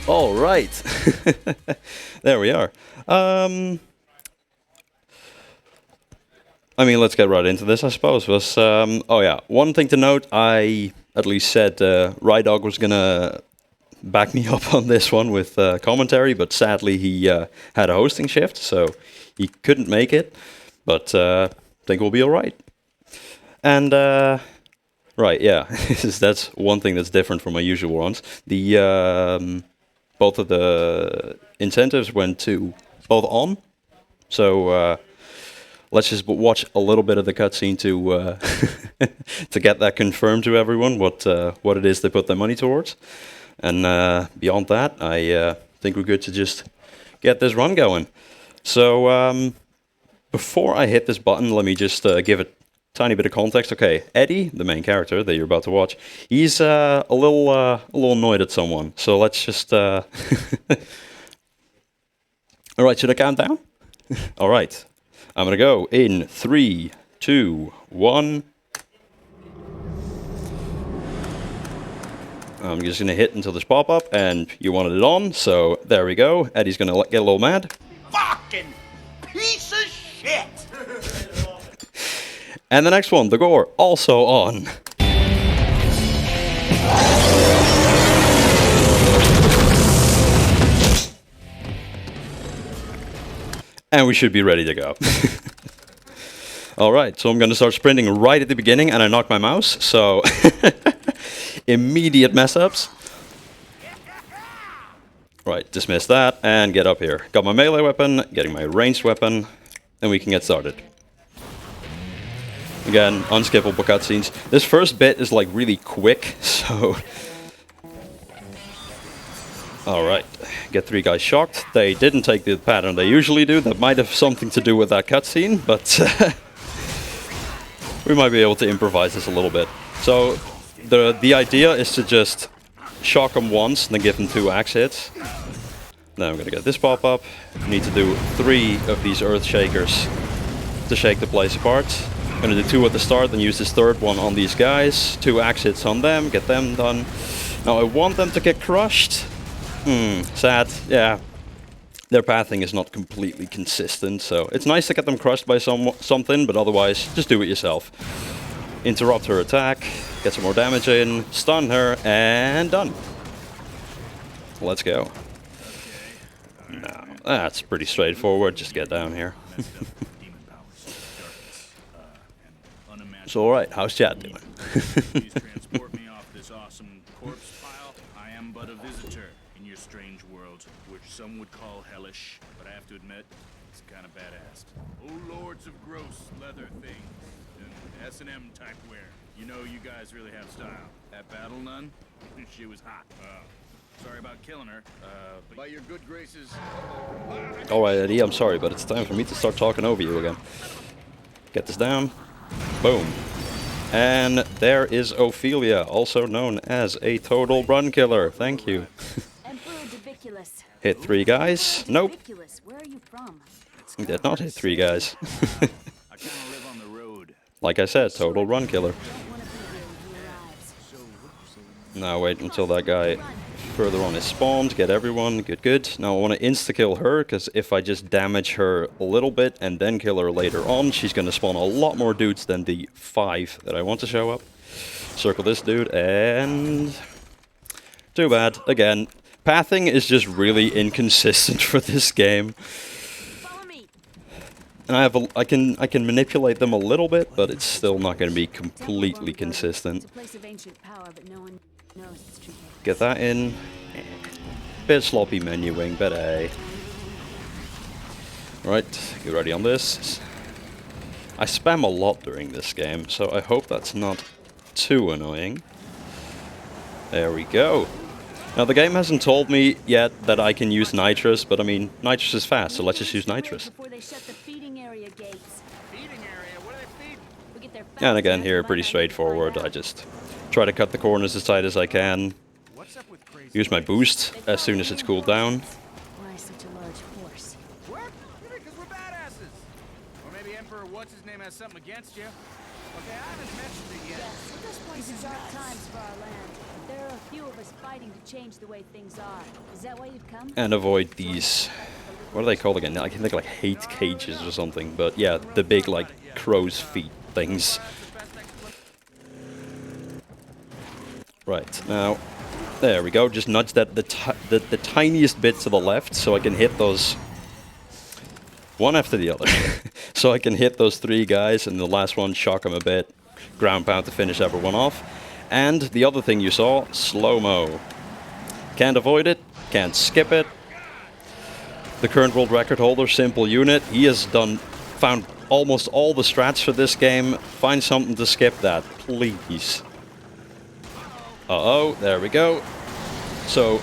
All right. There we are. I mean, let's get right into this, I suppose. Oh yeah, one thing to note, I at least said Rydog was gonna back me up on this one with commentary, but sadly he had a hosting shift, so he couldn't make it. But I think we'll be all right. And right, yeah, that's one thing that's different from my usual ones. The both of the incentives went to both on, so let's just watch a little bit of the cutscene to to get that confirmed to everyone what it is they put their money towards. And beyond that, I think we're good to just get this run going. So before I hit this button, let me just give a tiny bit of context. Okay, Eddie, the main character that you're about to watch, he's a little annoyed at someone. So let's just. All right, should I count down? All right, I'm gonna go in 3, 2, 1. I'm just gonna hit until this pop up, and you wanted it on, so there we go. Eddie's gonna get a little mad. Fucking piece of shit! And the next one, the gore, also on. And we should be ready to go. Alright, so I'm gonna start sprinting right at the beginning, and I knocked my mouse, so immediate mess ups. Right, dismiss that, and get up here. Got my melee weapon, getting my ranged weapon, and we can get started. Again, unskippable cutscenes. This first bit is like really quick, so... Alright, get 3 guys shocked. They didn't take the pattern they usually do. That might have something to do with that cutscene, but we might be able to improvise this a little bit. So, the idea is to just shock them once, and then give them 2 axe hits. Now I'm gonna get this pop up. Need to do 3 of these earth shakers to shake the place apart. I'm gonna do 2 at the start, then use this third one on these guys. 2 axe hits on them, get them done. Now I want them to get crushed. Sad. Yeah. Their pathing is not completely consistent, so it's nice to get them crushed by something, but otherwise, just do it yourself. Interrupt her attack, get some more damage in, stun her, and done. Let's go. Now, that's pretty straightforward, just get down here. So alright, how's chat doing? Please transport me off this awesome corpse pile. I am but a visitor in your strange world, which some would call hellish, but I have to admit, it's kind of badass. Oh, lords of gross leather things and S&M type wear. You know you guys really have style. That battle nun, she was hot. Sorry about killing her, but by your good graces... Alright Eddie, I'm sorry, but it's time for me to start talking over you again. Get this down. Boom. And there is Ophelia, also known as a total run killer. Thank you. Hit 3 guys. Nope. Did not hit 3 guys. Like I said, total run killer. Now wait until that guy further on is spawned, get everyone, good. Now I want to insta-kill her, because if I just damage her a little bit and then kill her later on, she's going to spawn a lot more dudes than the 5 that I want to show up. Circle this dude, and... too bad. Again, pathing is just really inconsistent for this game. And I can manipulate them a little bit, but it's still not going to be completely consistent. Get that in. Bit sloppy menuing, but hey. Right, get ready on this. I spam a lot during this game, so I hope that's not too annoying. There we go. Now the game hasn't told me yet that I can use nitrous, but I mean, nitrous is fast, so let's just use nitrous. And again here, pretty straightforward. I just try to cut the corners as tight as I can. Use my boost as soon as it's cooled down. Why such a large force? What? Because we're badasses. Or maybe Emperor What's-His-Name has something against you. Okay, I haven't mentioned it yet. Yes, these are dark times for our land. There are a few of us fighting. fighting to change the way things are. Is that why you've come? And avoid these, what are they called again? I think like hate cages or something, but yeah, the big like crow's feet things. Right, now, there we go, just nudge that the tiniest bit to the left so I can hit those, one after the other. So I can hit those 3 guys and the last one shock them a bit, ground pound to finish everyone off. And the other thing you saw, slow-mo. Can't avoid it, can't skip it. The current world record holder, Simple Unit, he has found almost all the strats for this game. Find something to skip that, please. Uh-oh, there we go. So,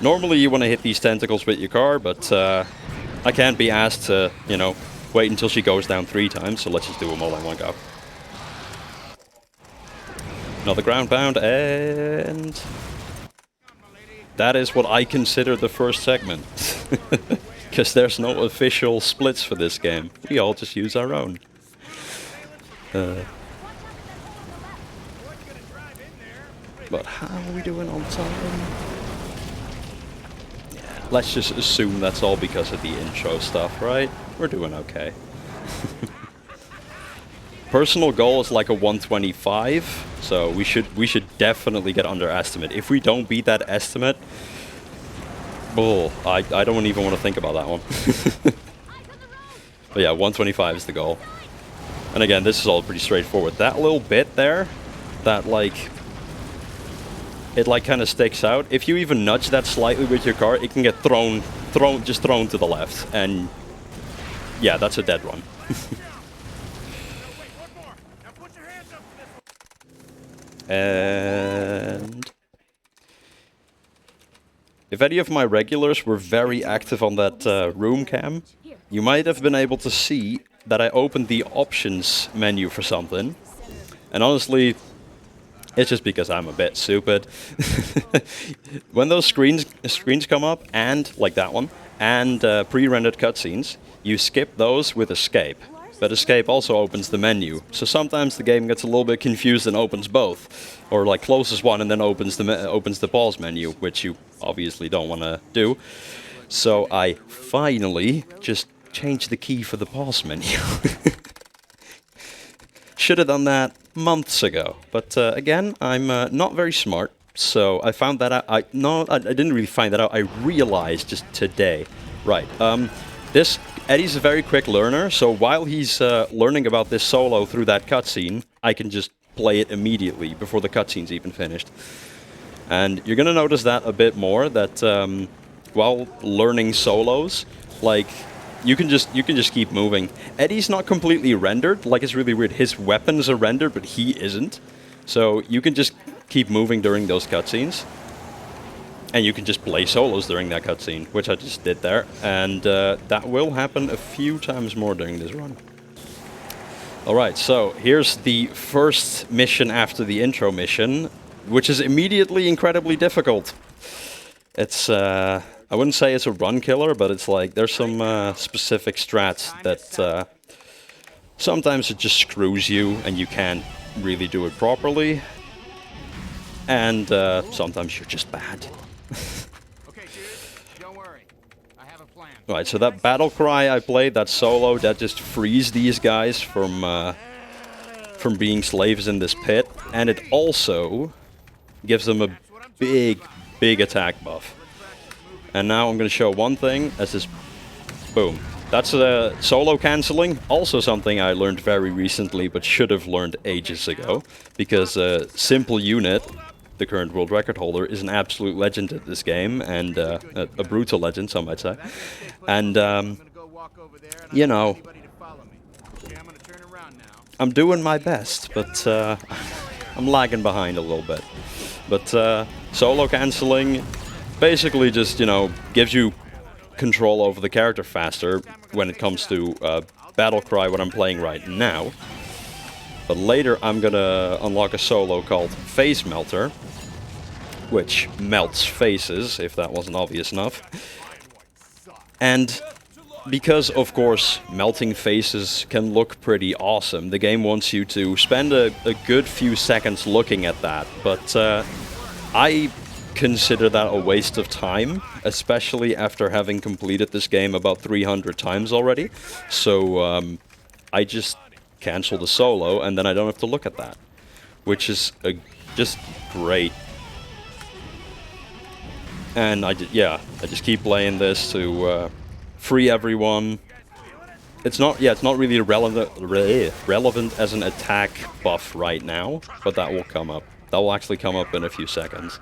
normally you want to hit these tentacles with your car, but I can't be asked to, you know, wait until she goes down 3 times, so let's just do them all in one go. Another ground pound, and that is what I consider the first segment. Because there's no official splits for this game. We all just use our own. But how are we doing on time? Yeah, let's just assume that's all because of the intro stuff, right? We're doing okay. Personal goal is like a 125, so we should definitely get under estimate. If we don't beat that estimate, oh, I don't even want to think about that one. But yeah, 125 is the goal. And again, this is all pretty straightforward. That little bit there, that like, it like kind of sticks out. If you even nudge that slightly with your car, it can get thrown to the left, and yeah, that's a dead run. And if any of my regulars were very active on that room cam, you might have been able to see that I opened the options menu for something. And honestly, it's just because I'm a bit stupid. When those screens come up, and like that one, and pre-rendered cutscenes, you skip those with escape. But escape also opens the menu, so sometimes the game gets a little bit confused and opens both, or like closes one and then opens the pause menu, which you obviously don't want to do. So I finally just changed the key for the pause menu. Should have done that months ago, but again, I'm not very smart, so I found that out. I didn't really find that out. I realized just today. Right. Eddie's a very quick learner, so while he's learning about this solo through that cutscene, I can just play it immediately before the cutscene's even finished. And you're gonna notice that a bit more, that while learning solos, like, you can just keep moving. Eddie's not completely rendered, like, it's really weird. His weapons are rendered, but he isn't. So you can just keep moving during those cutscenes. And you can just play solos during that cutscene, which I just did there. And that will happen a few times more during this run. Alright, so here's the first mission after the intro mission, which is immediately incredibly difficult. It's, I wouldn't say it's a run killer, but it's like, there's some specific strats that sometimes it just screws you and you can't really do it properly. And sometimes you're just bad. Okay, dude, don't worry. I have a plan. Right, so that battle cry I played, that solo, that just frees these guys from being slaves in this pit, and it also gives them a big attack buff. And now I'm going to show one thing, that's this, boom. That's solo cancelling, also something I learned very recently, but should have learned ages ago, because Simple Unit, the current world record holder, is an absolute legend at this game, and a brutal legend, some might say. And, you know, I'm doing my best, but I'm lagging behind a little bit. But solo cancelling basically just, you know, gives you control over the character faster when it comes to battle cry, what I'm playing right now. But later I'm gonna unlock a solo called Face Melter, which melts faces, if that wasn't obvious enough. And because, of course, melting faces can look pretty awesome, the game wants you to spend a good few seconds looking at that. But I consider that a waste of time, especially after having completed this game about 300 times already. So I just cancel the solo, and then I don't have to look at that, which is just great. And I just keep playing this to free everyone. It's not really relevant as an attack buff right now, but that will come up. That will actually come up in a few seconds.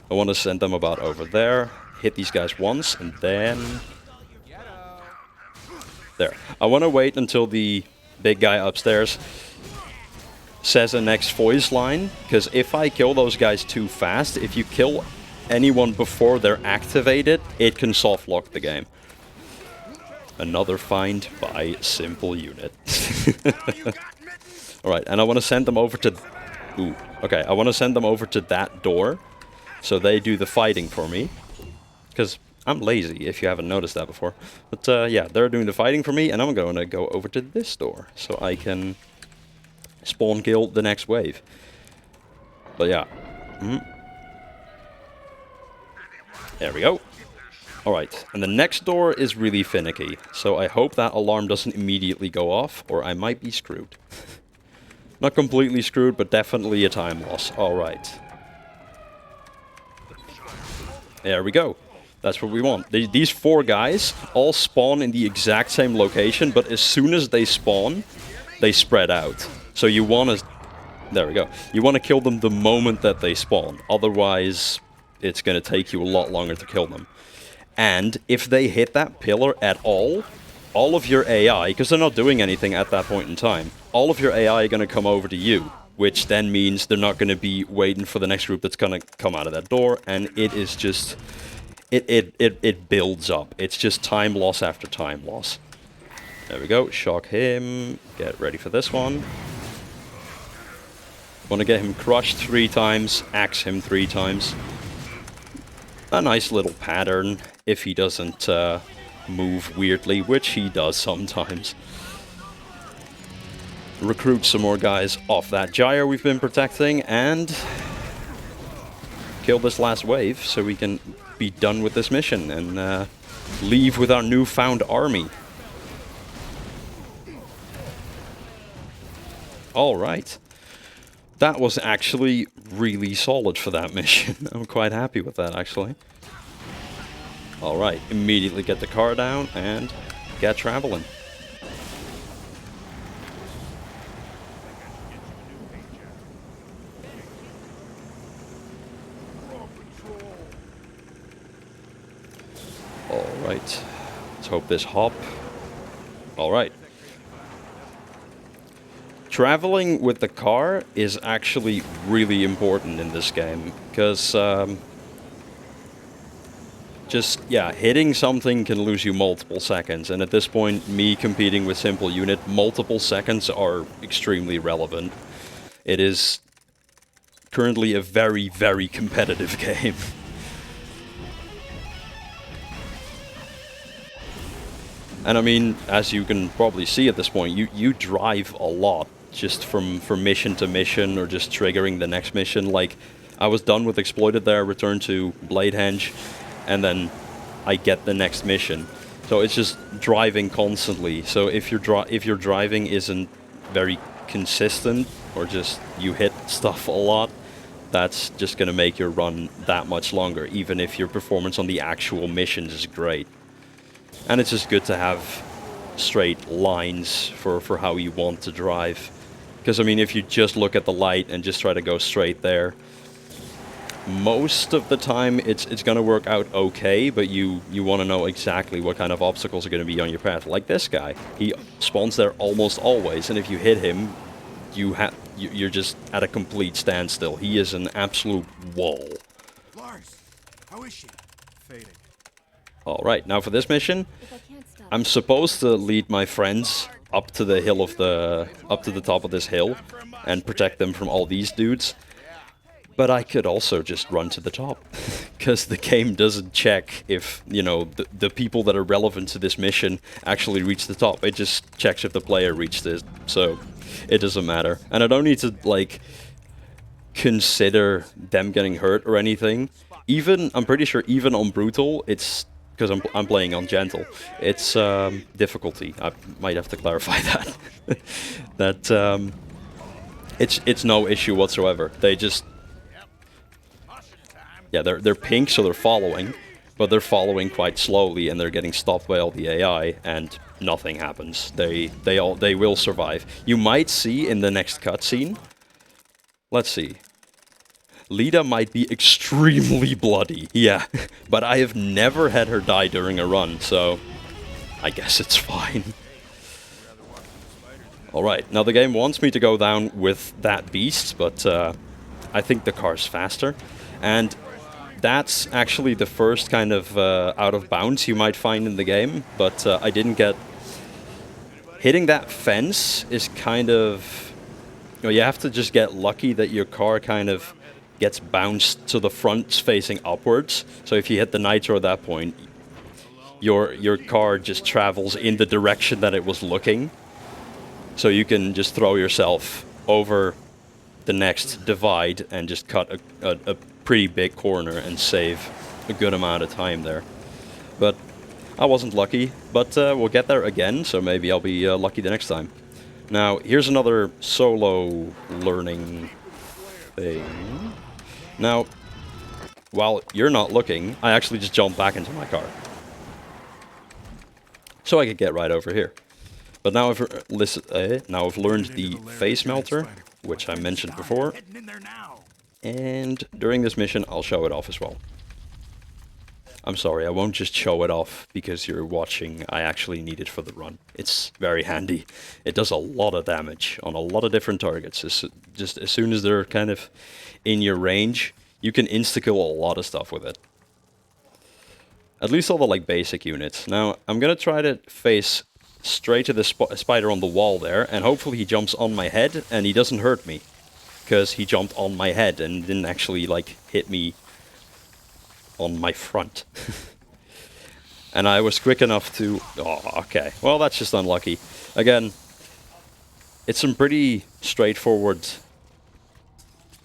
I want to send them about over there, hit these guys once, and then... There. I want to wait until the big guy upstairs says a next voice line, because if I kill those guys too fast, if you kill anyone before they're activated, it can soft lock the game. Another find by simple unit. Alright, and I want to send them over to... Ooh, okay, I want to send them over to that door, so they do the fighting for me. Because I'm lazy, if you haven't noticed that before. But yeah, they're doing the fighting for me, and I'm going to go over to this door, so I can spawn kill the next wave. But yeah. There we go. Alright, and the next door is really finicky, so I hope that alarm doesn't immediately go off, or I might be screwed. Not completely screwed, but definitely a time loss. Alright. There we go. That's what we want. These 4 guys all spawn in the exact same location, but as soon as they spawn, they spread out. So you want to... There we go. You want to kill them the moment that they spawn. Otherwise, it's going to take you a lot longer to kill them. And if they hit that pillar at all of your AI, because they're not doing anything at that point in time, all of your AI are going to come over to you, which then means they're not going to be waiting for the next group that's going to come out of that door, and it is just... It builds up. It's just time loss after time loss. There we go. Shock him. Get ready for this one. Want to get him crushed 3 times, axe him 3 times. A nice little pattern if he doesn't move weirdly, which he does sometimes. Recruit some more guys off that gyre we've been protecting, and kill this last wave so we can be done with this mission and leave with our newfound army. Alright. That was actually really solid for that mission. I'm quite happy with that, actually. Alright, immediately get the car down and get traveling. Alright, let's hope this hop. Alright. Traveling with the car is actually really important in this game, because hitting something can lose you multiple seconds, and at this point, me competing with simple unit, multiple seconds are extremely relevant. It is currently a very, very competitive game. And I mean, as you can probably see at this point, you drive a lot, just from mission to mission, or just triggering the next mission. Like, I was done with Exploited there, returned to Bladehenge, and then I get the next mission. So it's just driving constantly. So if your driving isn't very consistent, or just you hit stuff a lot, that's just gonna make your run that much longer, even if your performance on the actual missions is great. And it's just good to have straight lines for how you want to drive. Because, I mean, if you just look at the light and just try to go straight there, most of the time it's going to work out okay, but you want to know exactly what kind of obstacles are going to be on your path. Like this guy. He spawns there almost always, and if you hit him, you're just at a complete standstill. He is an absolute wall. Lars, how is she? Fading. Alright, now for this mission, I'm supposed to lead my friends up to the hill of up to the top of this hill and protect them from all these dudes. But I could also just run to the top, because the game doesn't check if, you know, the people that are relevant to this mission actually reach the top. It just checks if the player reached it, so it doesn't matter. And I don't need to, like, consider them getting hurt or anything. Even, I'm pretty sure even on Brütal, it's, because I'm playing on Gentle, it's difficulty. I might have to clarify that. That it's no issue whatsoever. They just, yeah, they're pink, so they're following, but they're following quite slowly, and they're getting stopped by all the AI, and nothing happens. They will survive. You might see in the next cutscene. Let's see. Lita might be extremely bloody, yeah, but I have never had her die during a run, so I guess it's fine. Alright, now the game wants me to go down with that beast, but I think the car's faster, and that's actually the first kind of out of bounds you might find in the game, but I didn't get... Hitting that fence is kind of... You know, you have to just get lucky that your car kind of gets bounced to the front facing upwards. So if you hit the nitro at that point, your car just travels in the direction that it was looking. So you can just throw yourself over the next divide and just cut a pretty big corner and save a good amount of time there. But I wasn't lucky, but we'll get there again, so maybe I'll be lucky the next time. Now, here's another solo learning thing. Now, while you're not looking, I actually just jump back into my car. So I could get right over here. But now I've learned the face melter, which I mentioned before. And during this mission, I'll show it off as well. I'm sorry, I won't just show it off because you're watching. I actually need it for the run. It's very handy. It does a lot of damage on a lot of different targets. Just as soon as they're kind of in your range, you can insta-kill a lot of stuff with it. At least all the like basic units. Now, I'm gonna try to face straight to the spider on the wall there, and hopefully he jumps on my head and he doesn't hurt me. Because he jumped on my head and didn't actually like hit me on my front. And I was quick enough to... Oh, okay. Well, that's just unlucky. Again, it's some pretty straightforward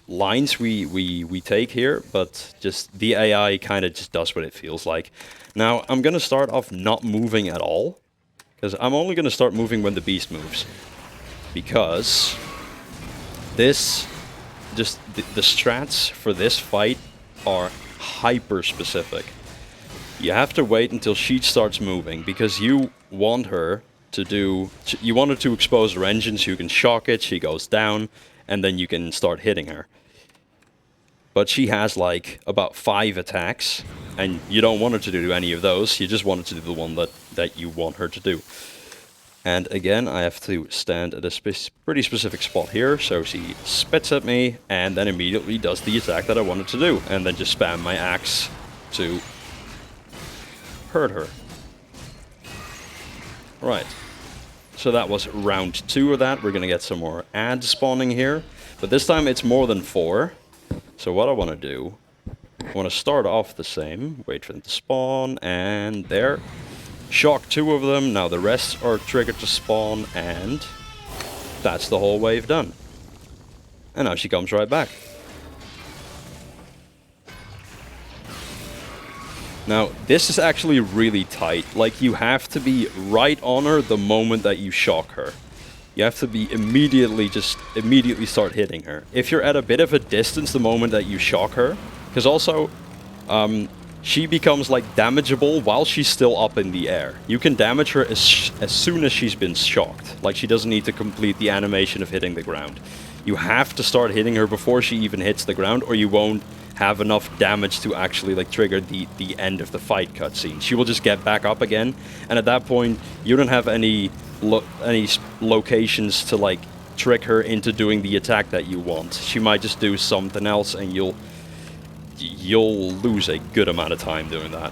lines we take here, but just the AI kind of just does what it feels like. Now, I'm going to start off not moving at all, because I'm only going to start moving when the beast moves. Because this... Just the strats for this fight are hyper specific. You have to wait until she starts moving because you want her to do... You want her to expose her engine so you can shock it, she goes down, and then you can start hitting her. But she has like about 5 attacks, and you don't want her to do any of those, you just want her to do the one that you want her to do. And again, I have to stand at a pretty specific spot here, so she spits at me, and then immediately does the attack that I wanted to do, and then just spam my axe to hurt her. Right, so that was round 2 of that. We're gonna get some more ads spawning here, but this time it's more than 4. So what I want to do, I want to start off the same, wait for them to spawn, and there. Shock 2 of them, now the rest are triggered to spawn, and that's the whole wave done. And now she comes right back. Now, this is actually really tight. Like, you have to be right on her the moment that you shock her. You have to be immediately start hitting her. If you're at a bit of a distance the moment that you shock her, because also, she becomes like damageable while she's still up in the air. You can damage her as soon as she's been shocked. Like, she doesn't need to complete the animation of hitting the ground. You have to start hitting her before she even hits the ground, or you won't have enough damage to actually like trigger the end of the fight cutscene. She will just get back up again, and at that point you don't have any locations to like trick her into doing the attack that you want. She might just do something else, and you'll lose a good amount of time doing that.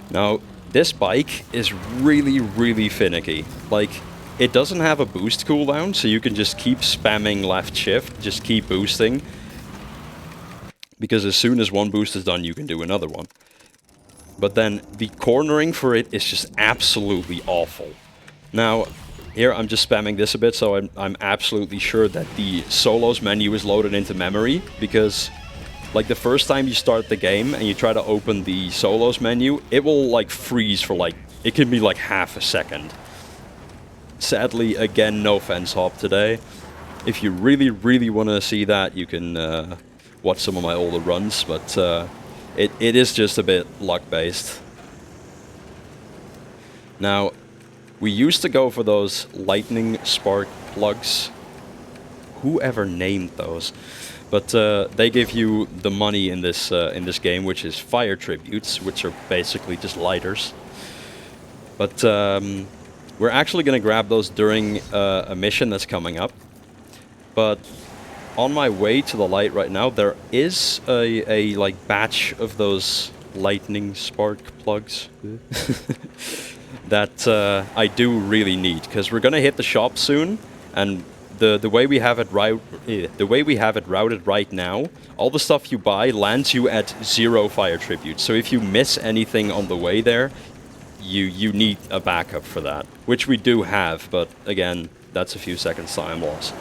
Now, this bike is really, really finicky. Like, it doesn't have a boost cooldown, so you can just keep spamming left shift, just keep boosting. Because as soon as one boost is done, you can do another one. But then, the cornering for it is just absolutely awful. Now, Here I'm just spamming this a bit, so I'm absolutely sure that the solos menu is loaded into memory, because like the first time you start the game and you try to open the solos menu, it will like freeze for like, it can be like half a second. Sadly, again, no fence hop today. If you really, really want to see that, you can watch some of my older runs, but it is just a bit luck-based. Now, we used to go for those lightning spark plugs. Whoever named those? But they give you the money in this game, which is fire tributes, which are basically just lighters. But we're actually going to grab those during a mission that's coming up. But on my way to the light right now, there is a like batch of those lightning spark plugs that I do really need, because we're gonna hit the shop soon, and the way we have it routed right now, all the stuff you buy lands you at 0 fire tribute. So if you miss anything on the way there, you need a backup for that, which we do have, but again, that's a few seconds time loss.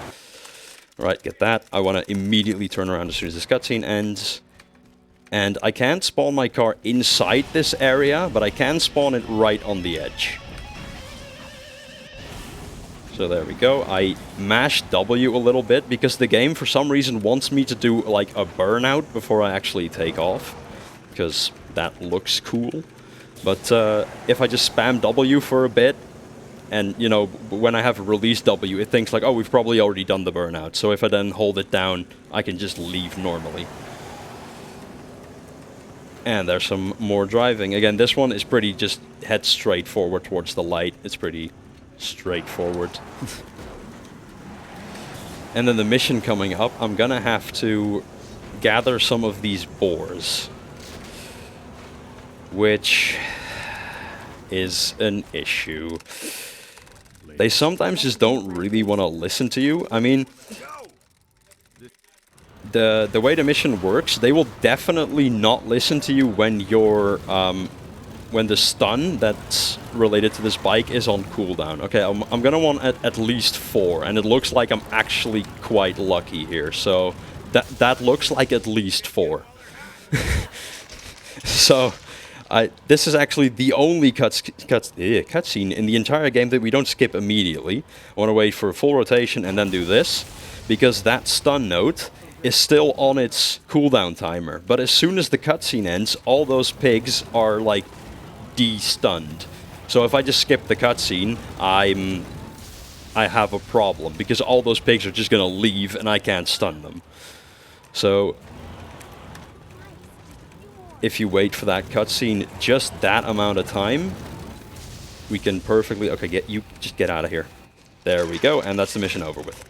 Right, get that. I want to immediately turn around as soon as this cutscene ends. And I can't spawn my car inside this area, but I can spawn it right on the edge. So there we go. I mashed W a little bit because the game for some reason wants me to do like a burnout before I actually take off, because that looks cool. But if I just spam W for a bit, and, you know, when I have a release W, it thinks like, oh, we've probably already done the burnout. So if I then hold it down, I can just leave normally. And there's some more driving. Again, this one is pretty just head straight forward towards the light. It's pretty straightforward. And then the mission coming up, I'm gonna have to gather some of these boars, which is an issue. They sometimes just don't really want to listen to you. I mean, the way the mission works, they will definitely not listen to you when you're when the stun that's related to this bike is on cooldown. Okay, I'm gonna want at least 4, and it looks like I'm actually quite lucky here. So that looks like at least 4. So. This is actually the only cutscene in the entire game that we don't skip immediately. I want to wait for a full rotation and then do this, because that stun note is still on its cooldown timer. But as soon as the cutscene ends, all those pigs are like de-stunned. So if I just skip the cutscene, I have a problem, because all those pigs are just gonna leave and I can't stun them. So if you wait for that cutscene just that amount of time, we can perfectly... Okay, just get out of here. There we go, and that's the mission over with.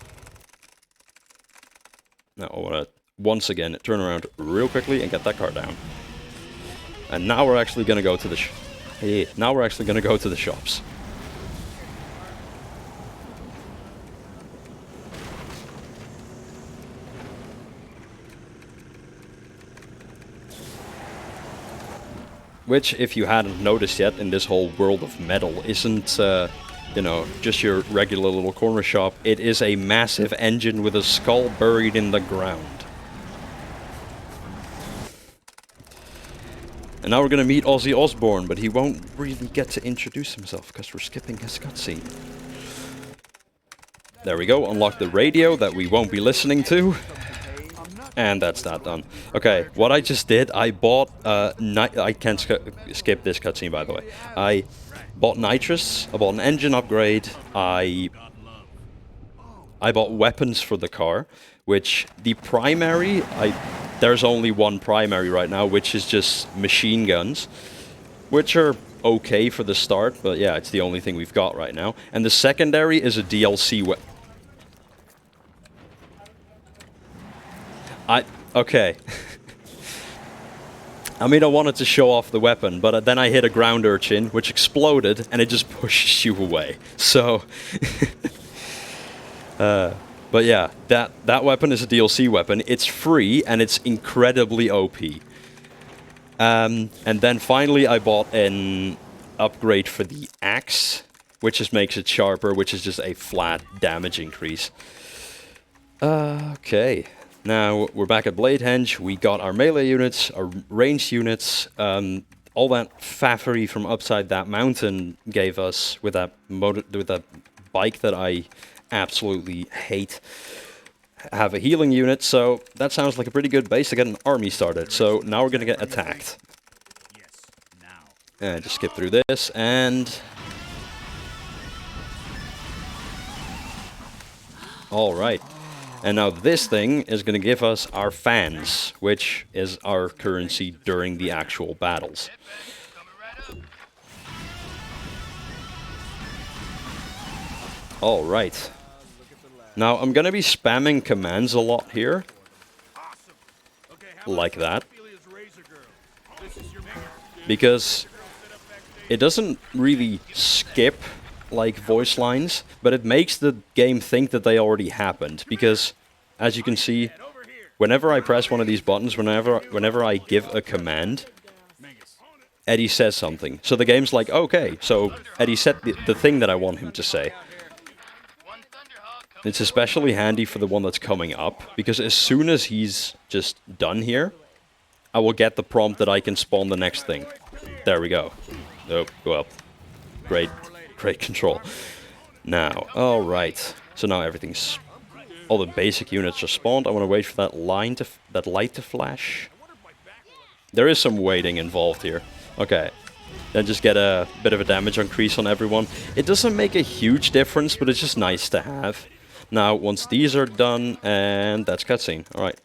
Now I want to, once again, turn around real quickly and get that car down. And now we're actually going to go to the... now we're actually going to go to the shops. Which, if you hadn't noticed yet, in this whole world of metal, isn't, you know, just your regular little corner shop. It is a massive engine with a skull buried in the ground. And now we're gonna meet Ozzy Osbourne, but he won't really get to introduce himself, because we're skipping his cutscene. There we go, unlock the radio that we won't be listening to. And that's that done. Okay, what I just did, I bought, I can't skip this cutscene, by the way. I bought nitrous, I bought an engine upgrade, I bought weapons for the car, which the primary, there's only one primary right now, which is just machine guns, which are okay for the start, but yeah, it's the only thing we've got right now. And the secondary is a DLC weapon. Okay. I mean, I wanted to show off the weapon, but then I hit a ground urchin, which exploded, and it just pushes you away. So, but yeah, that weapon is a DLC weapon. It's free, and it's incredibly OP. And then finally, I bought an upgrade for the axe, which just makes it sharper, which is just a flat damage increase. Okay, now we're back at Bladehenge. We got our melee units, our ranged units, all that faffery from upside that mountain gave us with that bike that I absolutely hate. Have a healing unit, so that sounds like a pretty good base to get an army started. So now we're gonna get attacked. And just skip through this, and alright. And now this thing is gonna give us our fans, which is our currency during the actual battles. Alright. Now, I'm gonna be spamming commands a lot here. Like that. Because it doesn't really skip like voice lines, but it makes the game think that they already happened. Because, as you can see, whenever I press one of these buttons, whenever I give a command, Eddie says something. So the game's like, okay, so Eddie said the thing that I want him to say. It's especially handy for the one that's coming up, because as soon as he's just done here, I will get the prompt that I can spawn the next thing. There we go. Oh, go up. Great control. Now, alright. So now everything's... all the basic units are spawned. I want to wait for that light to flash. There is some waiting involved here. Okay. Then just get a bit of a damage increase on everyone. It doesn't make a huge difference, but it's just nice to have. Now, once these are done, and that's cutscene. Alright.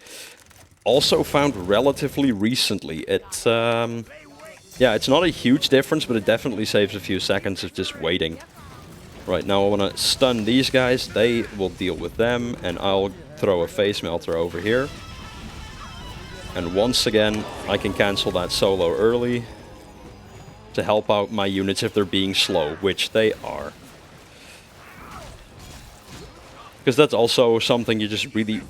Also found relatively recently. It's, yeah, it's not a huge difference, but it definitely saves a few seconds of just waiting. Right, now I want to stun these guys. They will deal with them, and I'll throw a face melter over here. And once again, I can cancel that solo early to help out my units if they're being slow, which they are. Because that's also something you just really...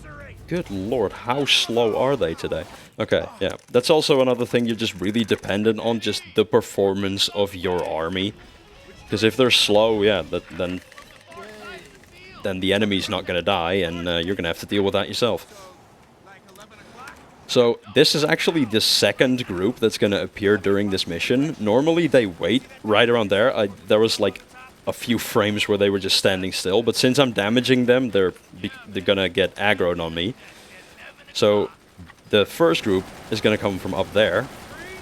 Good lord, how slow are they today? Okay, yeah. That's also another thing you're just really dependent on, just the performance of your army. Because if they're slow, yeah, then the enemy's not going to die, and you're going to have to deal with that yourself. So, this is actually the second group that's going to appear during this mission. Normally they wait right around there. There was like a few frames where they were just standing still, but since I'm damaging them, they're gonna get aggroed on me. So the first group is gonna come from up there.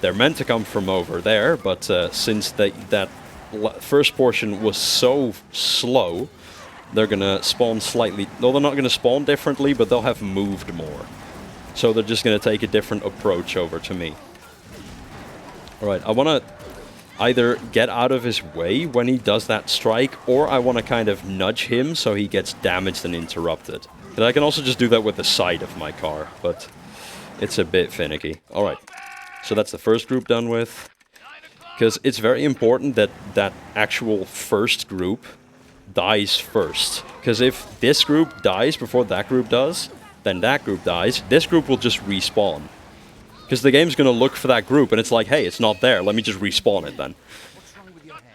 They're meant to come from over there, but since that first portion was so slow, they're gonna spawn slightly... No, they're not gonna spawn differently, but they'll have moved more. So they're just gonna take a different approach over to me. Alright, I wanna either get out of his way when he does that strike, or I want to kind of nudge him so he gets damaged and interrupted. And I can also just do that with the side of my car, but it's a bit finicky. Alright, so that's the first group done with. Because it's very important that that actual first group dies first. Because if this group dies before that group does, then that group dies, this group will just respawn. Because the game's going to look for that group, and it's like, hey, it's not there, let me just respawn it then.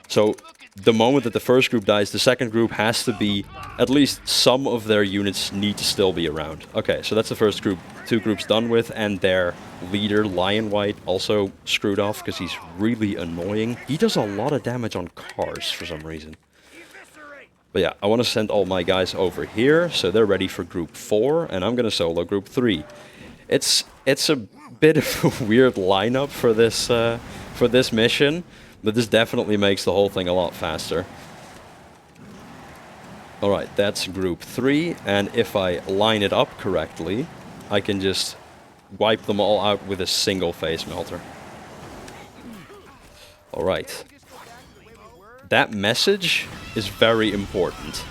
So, the moment that the first group dies, the second group has to be... At least some of their units need to still be around. Okay, so that's the first group. Two groups done with, and their leader, Lion White, also screwed off, because he's really annoying. He does a lot of damage on cars, for some reason. But yeah, I want to send all my guys over here, so they're ready for group 4, and I'm going to solo group 3. It's a bit of a weird lineup for this mission, but this definitely makes the whole thing a lot faster. Alright, that's group 3, and if I line it up correctly, I can just wipe them all out with a single face melter. Alright. That message is very important.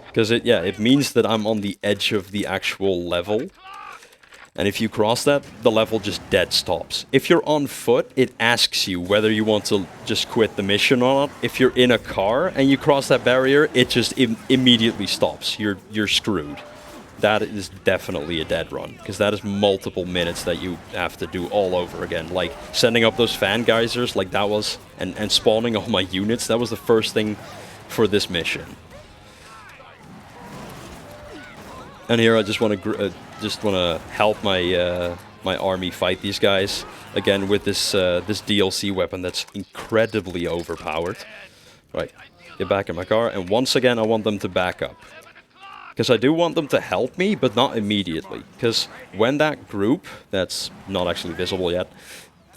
Because it means that I'm on the edge of the actual level. And if you cross that, the level just dead stops. If you're on foot, it asks you whether you want to just quit the mission or not. If you're in a car and you cross that barrier, it just immediately stops. You're screwed. that is definitely a dead run, because that is multiple minutes that you have to do all over again. Like, sending up those fan geysers, like that was, and spawning all my units, that was the first thing for this mission. And here I just want to help my my army fight these guys again with this this DLC weapon that's incredibly overpowered. Right, get back in my car, and once again I want them to back up. Because I do want them to help me, but not immediately. Because when that group, that's not actually visible yet,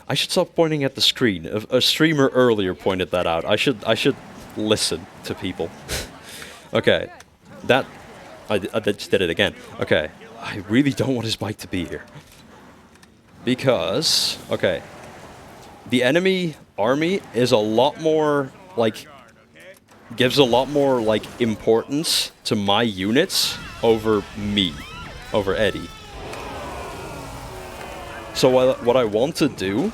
I should stop pointing at the screen. A streamer earlier pointed that out. I should listen to people. Okay, that I just did it again. Okay, I really don't want his bike to be here. Because, okay, the enemy army is a lot more, like, gives a lot more, like, importance to my units over me, over Eddie. So what I want to do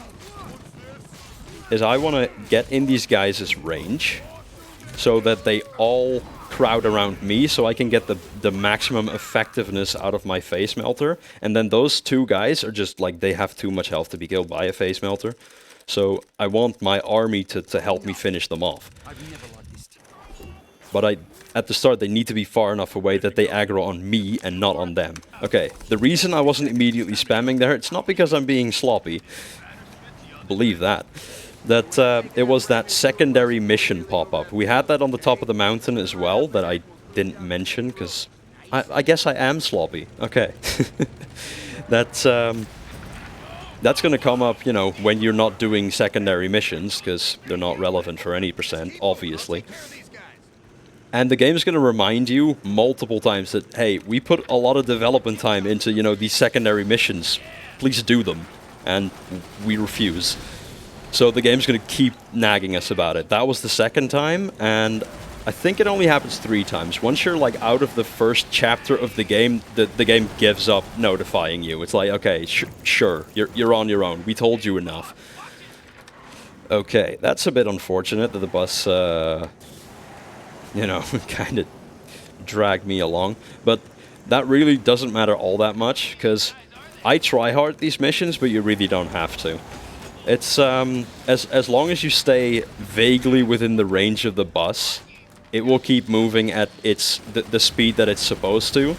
is I want to get in these guys' range so that they all crowd around me so I can get the maximum effectiveness out of my face melter. And then those two guys are just, like, they have too much health to be killed by a face melter. So I want my army to help me finish them off. But at the start, they need to be far enough away that they aggro on me and not on them. Okay, the reason I wasn't immediately spamming there, it's not because I'm being sloppy. Believe that. It was that secondary mission pop-up. We had that on the top of the mountain as well, that I didn't mention, because I guess I am sloppy. Okay. That's going to come up, you know, when you're not doing secondary missions, because they're not relevant for any percent, obviously. And the game's going to remind you multiple times that, hey, we put a lot of development time into, you know, these secondary missions. Please do them. And we refuse. So the game's going to keep nagging us about it. That was the second time, and I think it only happens 3 times. Once you're, like, out of the first chapter of the game, the game gives up notifying you. It's like, okay, sure, you're on your own. We told you enough. Okay, that's a bit unfortunate that the bus... you know, kind of drag me along. But that really doesn't matter all that much, because I try hard these missions, but you really don't have to. It's, as long as you stay vaguely within the range of the bus, it will keep moving at the speed that it's supposed to.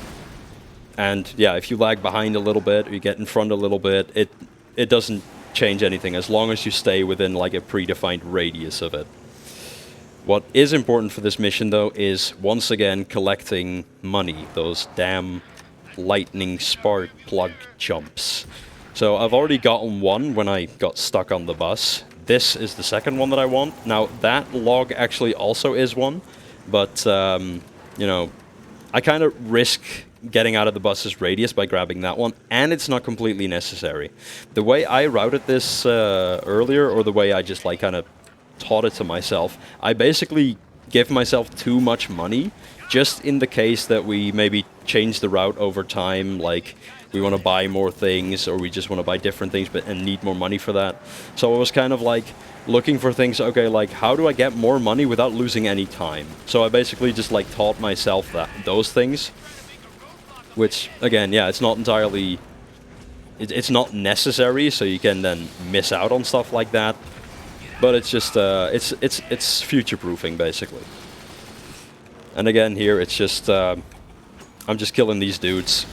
And yeah, if you lag behind a little bit, or you get in front a little bit, it doesn't change anything, as long as you stay within, like, a predefined radius of it. What is important for this mission, though, is, once again, collecting money. Those damn lightning spark plug jumps. So I've already gotten one when I got stuck on the bus. This is the second one that I want. Now, that log actually also is one. But, you know, I kind of risk getting out of the bus's radius by grabbing that one. And it's not completely necessary. The way I routed this earlier, or the way I just, like, kind of taught it to myself, I basically give myself too much money just in the case that we maybe change the route over time, like we want to buy more things, or we just want to buy different things and need more money for that. So I was kind of like looking for things, okay, like how do I get more money without losing any time? So I basically just, like, taught myself those things, which again, yeah, it's not entirely, it's not necessary, so you can then miss out on stuff like that. But it's just, it's future-proofing, basically. And again, here, it's just, I'm just killing these dudes.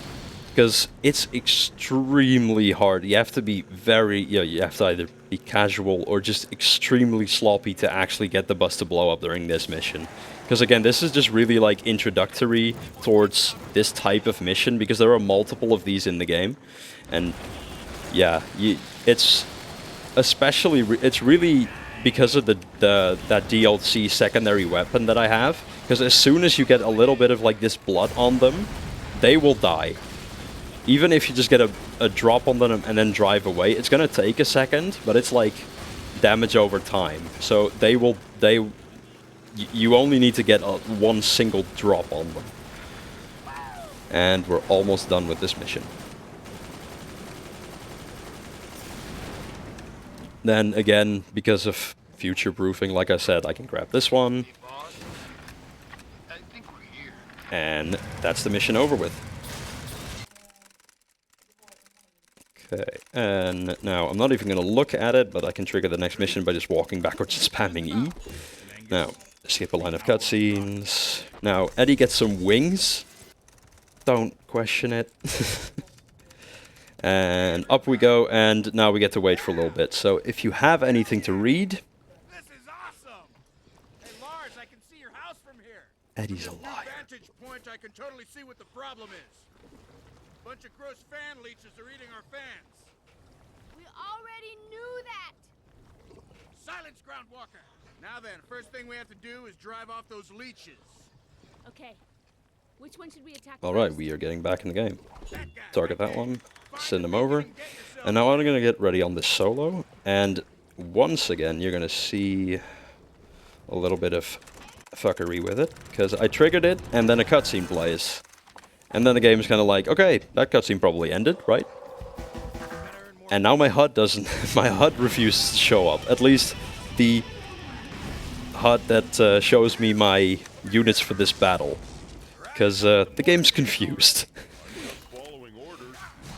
Because it's extremely hard. You have to be you have to either be casual or just extremely sloppy to actually get the bus to blow up during this mission. Because again, this is just really, like, introductory towards this type of mission, because there are multiple of these in the game. And, yeah, it's... Especially, it's really because of that DLC secondary weapon that I have. Because as soon as you get a little bit of, like, this blood on them, they will die. Even if you just get a drop on them and then drive away, it's gonna take a second, but it's like damage over time. So you only need to get one single drop on them. And we're almost done with this mission. Then again, because of future-proofing, like I said, I can grab this one. And that's the mission over with. Okay, and now I'm not even going to look at it, but I can trigger the next mission by just walking backwards and spamming E. Now, skip a line of cutscenes. Now, Eddie gets some wings. Don't question it. And up we go, and now we get to wait for a little bit. So if you have anything to read... This is awesome! Hey, Lars, I can see your house from here. Eddie's a From liar. your vantage point, I can totally see what the problem is. Bunch of gross fan leeches are eating our fans. We already knew that. Silence, Groundwalker! Now then, first thing we have to do is drive off those leeches. Okay. Which one should we attack? Alright, first? we are getting back in the game. That guy Target right that there. one. Find Send the him beacon over. and get yourself And now I'm going to get ready on this solo. And once again, you're going to see a little bit of fuckery with it. Because I triggered it, and then a cutscene plays. And then the game is kind of like, okay, that cutscene probably ended, right? And now my HUD doesn't... my HUD refuses to show up. At least the HUD that shows me my units for this battle. Because the game's confused.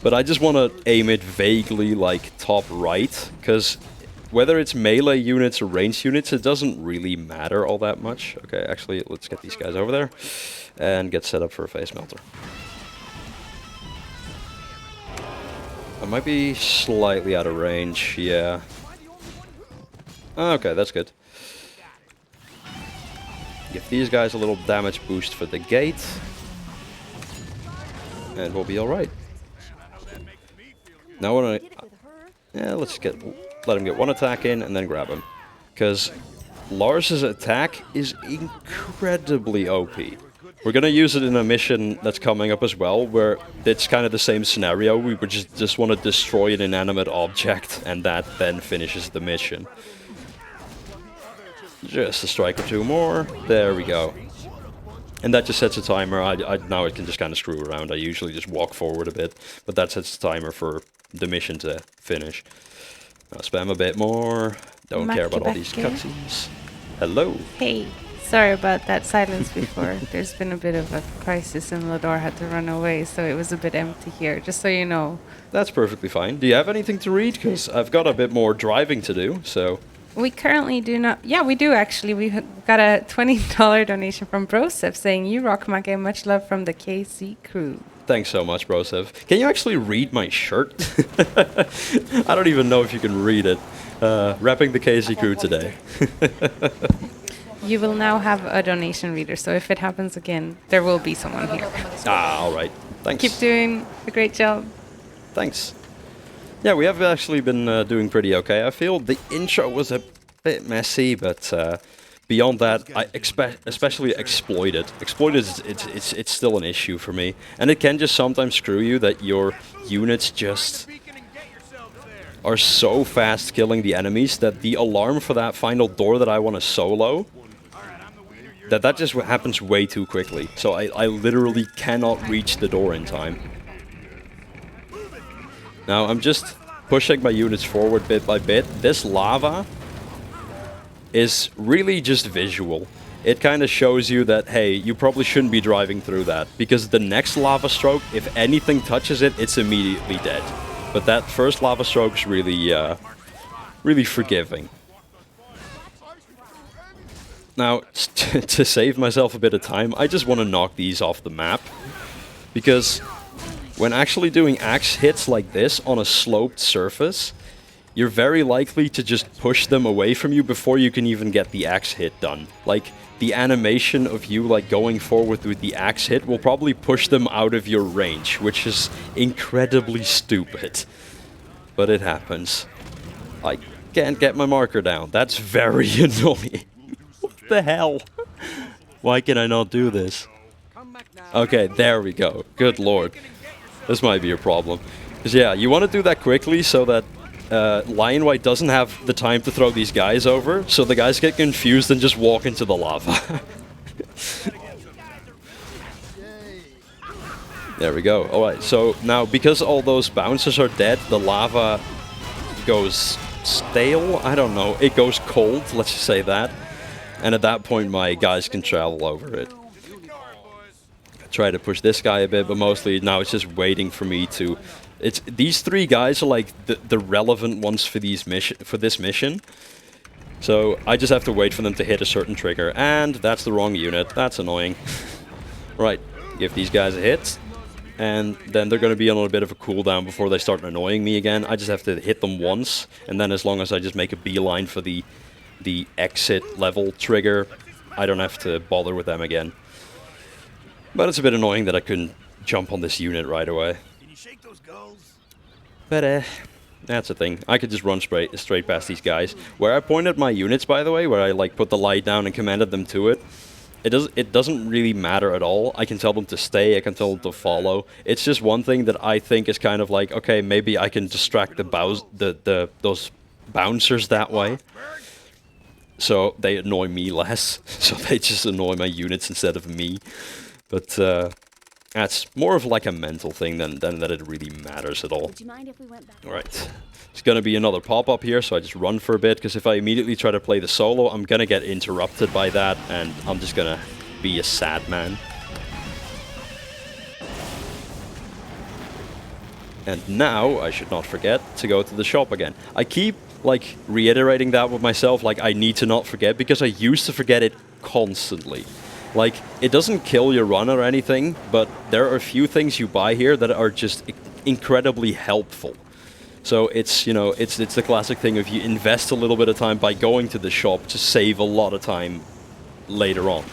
But I just want to aim it vaguely like top right, because whether it's melee units or ranged units, it doesn't really matter all that much. Okay, actually, let's get these guys over there and get set up for a face melter. I might be slightly out of range, yeah. Okay, that's good. Give these guys a little damage boost for the gate. And we'll be alright. Now when I... Did it with her. Yeah, let him get one attack in and then grab him. Because Lars's attack is incredibly OP. We're gonna use it in a mission that's coming up as well, where it's kind of the same scenario. We would just want to destroy an inanimate object, and that then finishes the mission. Just a strike or two more. There we go. And that just sets a timer. Now it can just kind of screw around. I usually just walk forward a bit, but that sets a timer for the mission to finish. Now spam a bit more. Don't care about all these Makkebakke. cutscenes. Hello. Hey, sorry about that silence before. There's been a bit of a crisis and Lador had to run away, so it was a bit empty here, just so you know. That's perfectly fine. Do you have anything to read? Because I've got a bit more driving to do, so... We currently do not... Yeah, we do actually. We got a $20 donation from Broseph saying, "You rock, Makke. Much love from the KC crew." Thanks so much, Brosev. Can you actually read my shirt? I don't even know if you can read it. Repping the KC crew today. You will now have a donation reader, so if it happens again, there will be someone here. Ah, alright. Thanks. Keep doing a great job. Thanks. Yeah, we have actually been doing pretty okay. I feel the intro was a bit messy, but beyond that, I especially exploited. Exploited, it's still an issue for me. And it can just sometimes screw you that your units just Beacon and get yourselves there. are so fast killing the enemies that the alarm for that final door that I want to solo, that just happens way too quickly. So I literally cannot reach the door in time. Now I'm just pushing my units forward bit by bit. This lava is really just visual. It kind of shows you that, hey, you probably shouldn't be driving through that, because the next lava stroke, if anything touches it, it's immediately dead. But that first lava stroke's really, really forgiving. Now, to save myself a bit of time, I just want to knock these off the map, because when actually doing axe hits like this on a sloped surface, you're very likely to just push them away from you before you can even get the axe hit done. Like, the animation of you like going forward with the axe hit will probably push them out of your range, which is incredibly stupid. But it happens. I can't get my marker down. That's very annoying. What the hell? Why can I not do this? Okay, there we go. Good lord. This might be a problem. Because yeah, you want to do that quickly so that Lion White doesn't have the time to throw these guys over, so the guys get confused and just walk into the lava. There we go. Alright, so now because all those bouncers are dead, the lava goes stale? I don't know. It goes cold, let's just say that. And at that point my guys can travel over it. Try to push this guy a bit, but mostly now it's just waiting for me to It's these 3 guys are like the relevant ones for this mission. So I just have to wait for them to hit a certain trigger, and that's the wrong unit. That's annoying. Right, give these guys a hit, and then they're going to be on a bit of a cooldown before they start annoying me again. I just have to hit them once, and then as long as I just make a beeline for the exit level trigger, I don't have to bother with them again. But it's a bit annoying that I couldn't jump on this unit right away. Can you shake those gulls? But that's the thing. I could just run straight past these guys. Where I pointed my units, by the way, where I like put the light down and commanded them to it, it doesn't really matter at all. I can tell them to stay, I can tell them to follow. It's just one thing that I think is kind of like, okay, maybe I can distract those bouncers that way. So they annoy me less. So they just annoy my units instead of me. But that's more of like a mental thing than that it really matters at all. Would you mind if we went back? Alright. There's gonna be another pop-up here, so I just run for a bit, because if I immediately try to play the solo, I'm gonna get interrupted by that, and I'm just gonna be a sad man. And now, I should not forget to go to the shop again. I keep, like, reiterating that with myself, like, I need to not forget, because I used to forget it constantly. Like, it doesn't kill your run or anything, but there are a few things you buy here that are just incredibly helpful. So it's, you know, it's the classic thing of you invest a little bit of time by going to the shop to save a lot of time later on.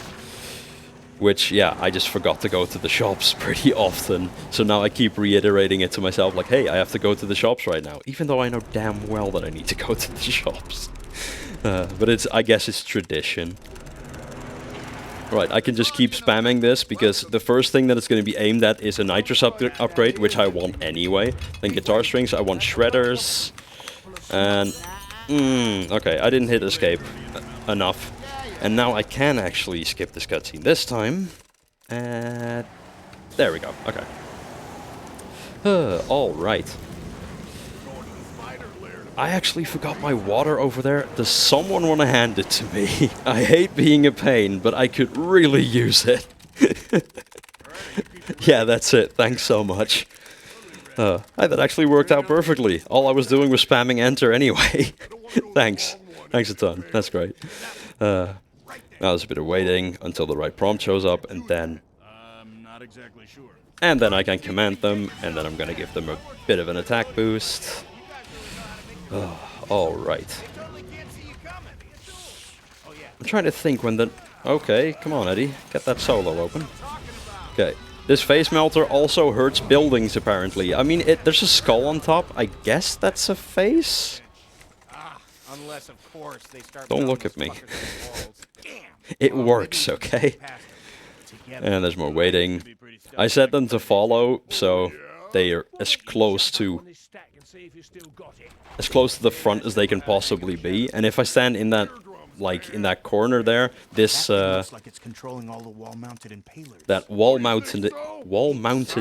Which, yeah, I just forgot to go to the shops pretty often. So now I keep reiterating it to myself, like, hey, I have to go to the shops right now. Even though I know damn well that I need to go to the shops. But I guess it's tradition. Right, I can just keep spamming this, because the first thing that it's going to be aimed at is a nitrous upgrade, which I want anyway. Then guitar strings, I want shredders. And... okay, I didn't hit escape enough. And now I can actually skip this cutscene this time. There we go, okay. Alright. I actually forgot my water over there. Does someone want to hand it to me? I hate being a pain, but I could really use it. Yeah, that's it. Thanks so much. That actually worked out perfectly. All I was doing was spamming enter anyway. Thanks. Thanks a ton. That's great. Now there's a bit of waiting until the right prompt shows up, and then... not exactly sure. And then I can command them, and then I'm gonna give them a bit of an attack boost. Alright. I'm trying to think when the... Okay, come on, Eddie. Get that solo open. Okay. This face melter also hurts buildings, apparently. I mean, there's a skull on top. I guess that's a face? Unless, of course, they start. Don't look at me. It works, okay? And there's more waiting. I set them to follow, so they are as close to the front as they can possibly be. And if I stand in that, like, in that corner there, this, looks like it's controlling all the wall-mounted impalers. that wall-mounted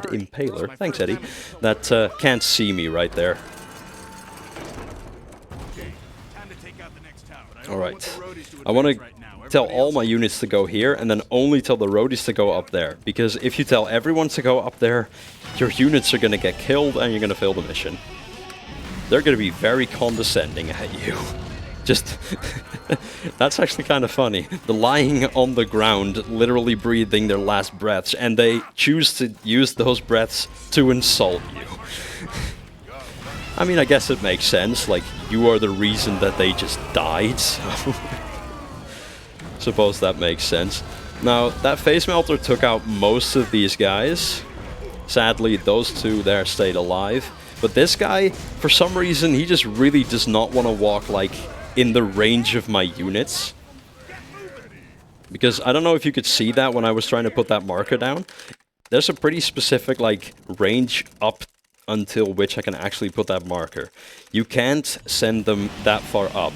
impaler, thanks Eddie, that can't see me right there. Alright, I want to tell all my units to go here, and then only tell the roadies to go up there. Because if you tell everyone to go up there, your units are going to get killed and you're going to fail the mission. They're going to be very condescending at you. Just... That's actually kind of funny. They're lying on the ground, literally breathing their last breaths, and they choose to use those breaths to insult you. I mean, I guess it makes sense, like, you are the reason that they just died, so... Suppose that makes sense. Now, that face melter took out most of these guys. Sadly, those two there stayed alive. But this guy, for some reason, he just really does not want to walk, like, in the range of my units. Because I don't know if you could see that when I was trying to put that marker down. There's a pretty specific, like, range up until which I can actually put that marker. You can't send them that far up,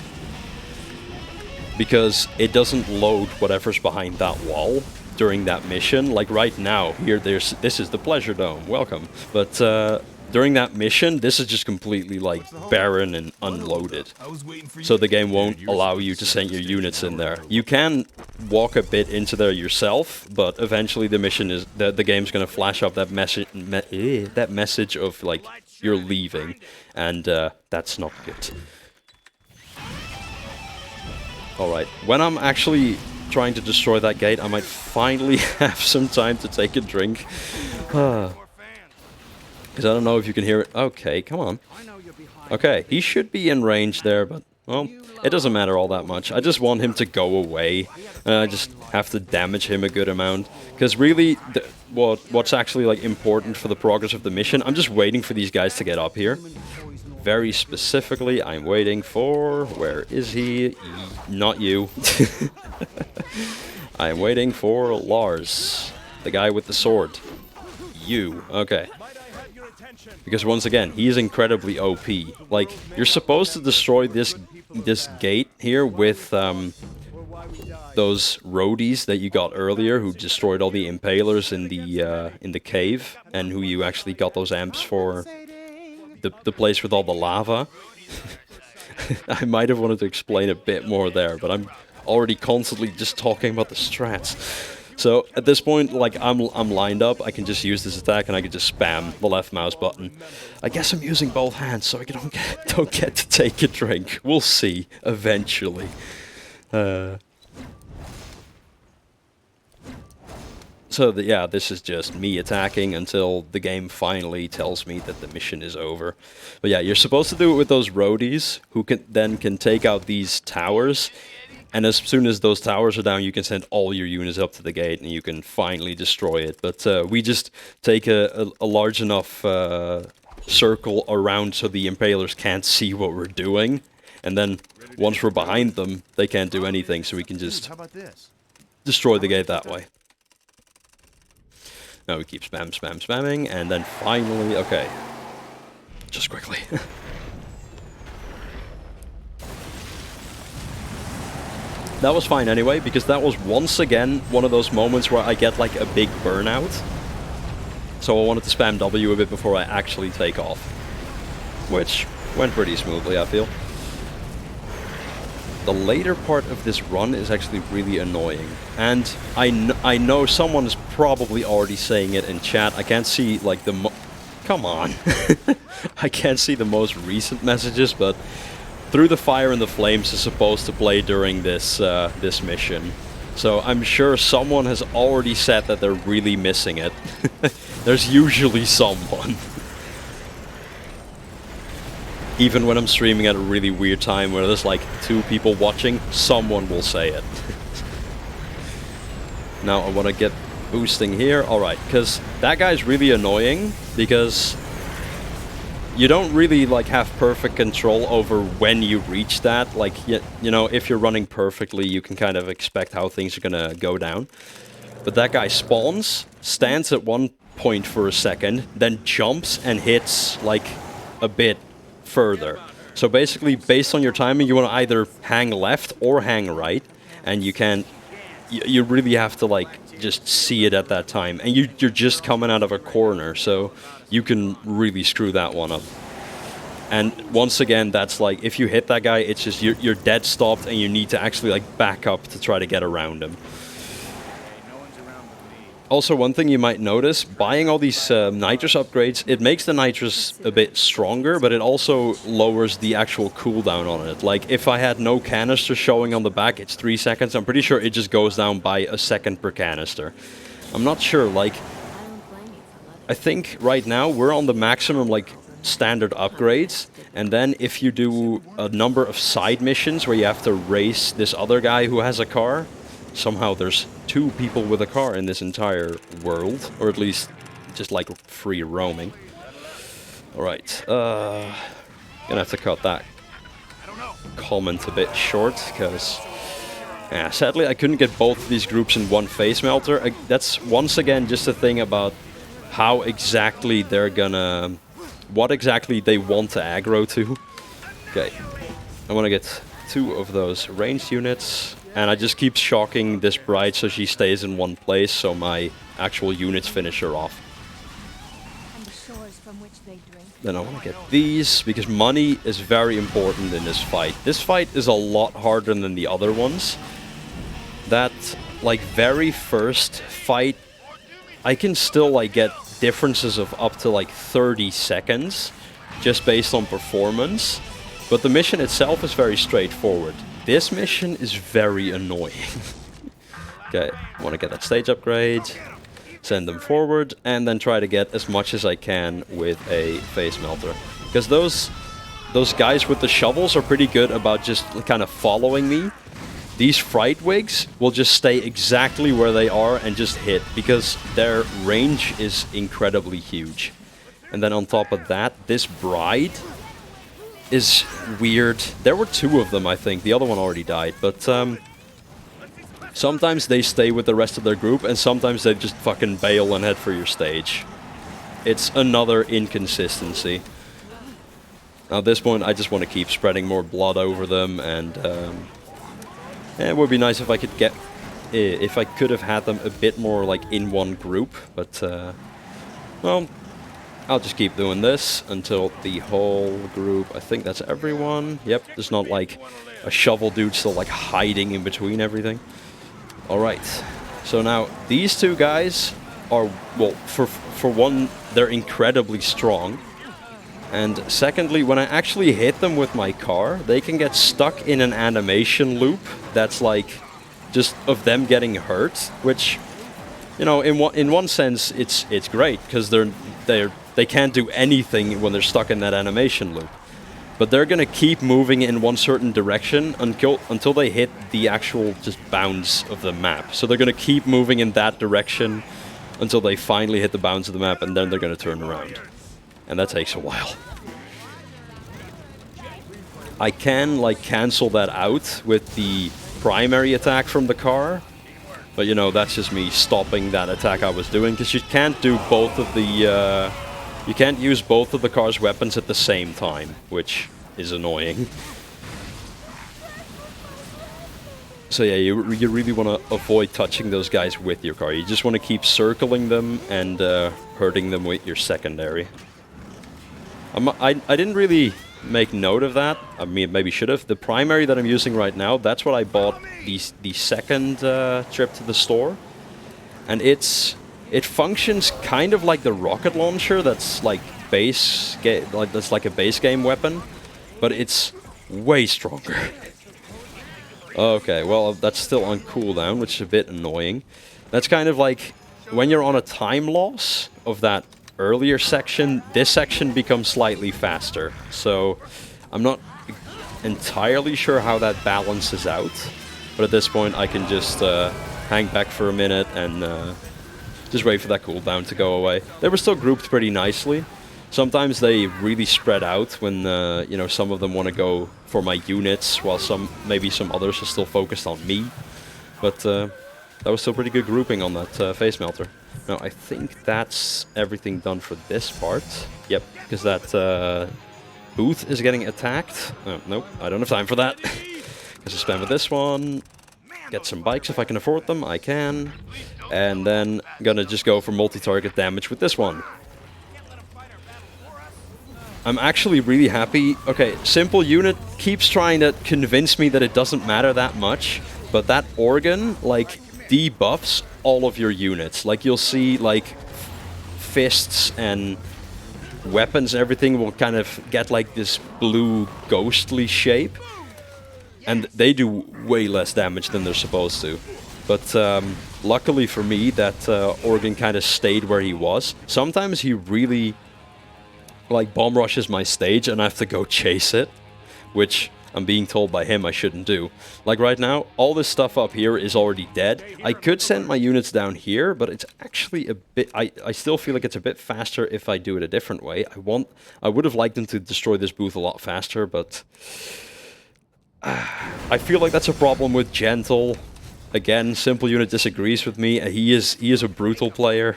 because it doesn't load whatever's behind that wall during that mission. Like right now, here, this is the Pleasure Dome, welcome. But during that mission, this is just completely like barren and unloaded. So the game won't allow you to send your units in there. You can walk a bit into there yourself, but eventually the mission is the game's gonna flash up that message of like, you're leaving, and that's not good. Alright, when I'm actually trying to destroy that gate, I might finally have some time to take a drink. Because I don't know if you can hear it. Okay, come on. Okay, he should be in range there, but, well, it doesn't matter all that much. I just want him to go away, and I just have to damage him a good amount. Because really, what's actually like important for the progress of the mission, I'm just waiting for these guys to get up here. Very specifically, I'm waiting for... Where is he? Not you. I'm waiting for Lars, the guy with the sword. You. Okay. Because once again, he is incredibly OP. Like, you're supposed to destroy this gate here with those roadies that you got earlier, who destroyed all the impalers in the cave, and who you actually got those amps for. The place with all the lava. I might have wanted to explain a bit more there, but I'm already constantly just talking about the strats. So at this point, like, I'm lined up, I can just use this attack and I can just spam the left mouse button. I guess I'm using both hands so I don't get to take a drink. We'll see, eventually. So yeah, this is just me attacking until the game finally tells me that the mission is over. But yeah, you're supposed to do it with those roadies, who can take out these towers. And as soon as those towers are down, you can send all your units up to the gate and you can finally destroy it. But we just take a large enough circle around so the impalers can't see what we're doing. And then once we're behind them, they can't do anything, so we can just destroy the gate that way. Now we keep spamming, and then finally, okay. Just quickly. That was fine anyway, because that was once again one of those moments where I get like a big burnout. So I wanted to spam W a bit before I actually take off. Which went pretty smoothly, I feel. The later part of this run is actually really annoying. And I know someone is probably already saying it in chat. I can't see like the come on. I can't see the most recent messages, but Through the Fire and the Flames is supposed to play during this this mission. So I'm sure someone has already said that they're really missing it. There's usually someone. Even when I'm streaming at a really weird time where there's like 2 people watching, someone will say it. Now I want to get boosting here. Alright, because that guy's really annoying, because you don't really like have perfect control over when you reach that. Like, you know, if you're running perfectly, you can kind of expect how things are gonna go down. But that guy spawns, stands at one point for a second, then jumps and hits like a bit further. So basically, based on your timing, you want to either hang left or hang right, and you can't. You really have to like just see it at that time, and you're just coming out of a corner, so you can really screw that one up. And once again, that's like if you hit that guy, it's just you're dead stopped, and you need to actually like back up to try to get around him. Also, one thing you might notice, buying all these nitrous upgrades, it makes the nitrous a bit stronger, but it also lowers the actual cooldown on it. Like, if I had no canister showing on the back, it's 3 seconds. I'm pretty sure it just goes down by a second per canister. I'm not sure, like, I think right now we're on the maximum, like, standard upgrades. And then if you do a number of side missions where you have to race this other guy who has a car, somehow there's 2 people with a car in this entire world, or at least just like free roaming. Alright, gonna have to cut that comment a bit short, because sadly I couldn't get both of these groups in one face melter. That's once again just a thing about how exactly they're gonna, what exactly they want to aggro to. Okay, I want to get 2 of those ranged units. And I just keep shocking this bride so she stays in one place, so my actual units finish her off. Then I want to get these, because money is very important in this fight. This fight is a lot harder than the other ones. That, like, very first fight, I can still, like, get differences of up to, like, 30 seconds. just based on performance, but the mission itself is very straightforward. This mission is very annoying. Okay, want to get that stage upgrade, send them forward, and then try to get as much as I can with a face melter. Because those guys with the shovels are pretty good about just kind of following me. These fright wigs will just stay exactly where they are and just hit, because their range is incredibly huge. And then on top of that, this bride is weird. There were 2 of them, I think. The other one already died, but sometimes they stay with the rest of their group, and sometimes they just fucking bail and head for your stage. It's another inconsistency. Now at this point, I just want to keep spreading more blood over them, and it would be nice if I could get, if I could have had them a bit more like in one group, but well, I'll just keep doing this until the whole group, I think that's everyone. Yep, there's not like a shovel dude still like hiding in between everything. Alright, so now these 2 guys are, well, for one, they're incredibly strong. And secondly, when I actually hit them with my car, they can get stuck in an animation loop that's like just of them getting hurt, which, you know, in one sense it's great, because they can't do anything when they're stuck in that animation loop. But they're gonna keep moving in one certain direction until they hit the actual just bounds of the map. So they're gonna keep moving in that direction until they finally hit the bounds of the map, and then they're gonna turn around. And that takes a while. I can like cancel that out with the primary attack from the car, but you know, that's just me stopping that attack I was doing, because you can't do both of the you can't use both of the car's weapons at the same time, which is annoying. So yeah, you really want to avoid touching those guys with your car. You just want to keep circling them and hurting them with your secondary. I didn't really make note of that. I mean, maybe should have. The primary that I'm using right now, that's what I bought the second trip to the store. And it functions kind of like the rocket launcher that's like that's like a base game weapon, but it's way stronger. Okay, well, that's still on cooldown, which is a bit annoying. That's kind of like when you're on a time loss of that earlier section, this section becomes slightly faster. So I'm not entirely sure how that balances out, but at this point I can just hang back for a minute and just wait for that cooldown to go away. They were still grouped pretty nicely. Sometimes they really spread out when you know, some of them want to go for my units, while maybe some others are still focused on me. But that was still pretty good grouping on that face melter. Now I think that's everything done for this part. Yep, because that booth is getting attacked. Oh, nope, I don't have time for that. Because I spam with this one. Get some bikes if I can afford them. I can. And then I'm gonna just go for multi-target damage with this one. I'm actually really happy. Okay, simple unit keeps trying to convince me that it doesn't matter that much, but that organ, like, debuffs all of your units. Like, you'll see, like, fists and weapons and everything will kind of get, like, this blue ghostly shape. And they do way less damage than they're supposed to. But luckily for me, that organ kind of stayed where he was. Sometimes he really, like, bomb rushes my stage and I have to go chase it, which I'm being told by him I shouldn't do. Like right now, all this stuff up here is already dead. I could send my units down here, but it's actually a bit... I still feel like it's a bit faster if I do it a different way. I would have liked them to destroy this booth a lot faster, but... I feel like that's a problem with Gentle. Again, Simple Unit disagrees with me. He is a Brütal player.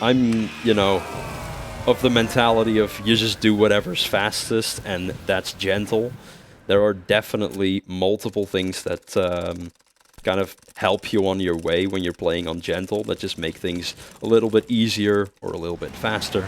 I'm, you know, of the mentality of you just do whatever's fastest, and that's Gentle. There are definitely multiple things that kind of help you on your way when you're playing on Gentle, that just make things a little bit easier or a little bit faster.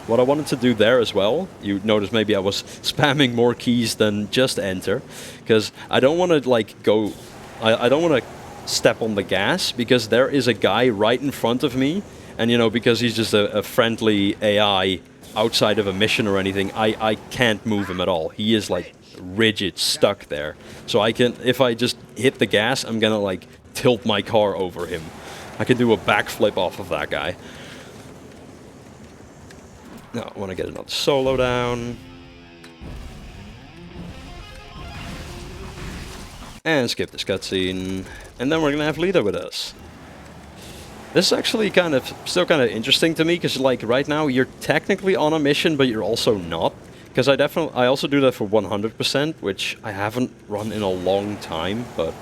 What I wanted to do there as well, you notice maybe I was spamming more keys than just enter, because I don't want to like go, I don't want to step on the gas, because there is a guy right in front of me, And, you know, because he's just a friendly AI outside of a mission or anything, I can't move him at all. He is, like, rigid, stuck there. So I can, if I just hit the gas, I'm gonna, like, tilt my car over him. I can do a backflip off of that guy. Now, I want to get another solo down. And skip this cutscene. And then we're gonna have Lita with us. This is actually still kind of interesting to me, because like right now you're technically on a mission, but you're also not. Because I also do that for 100%, which I haven't run in a long time, but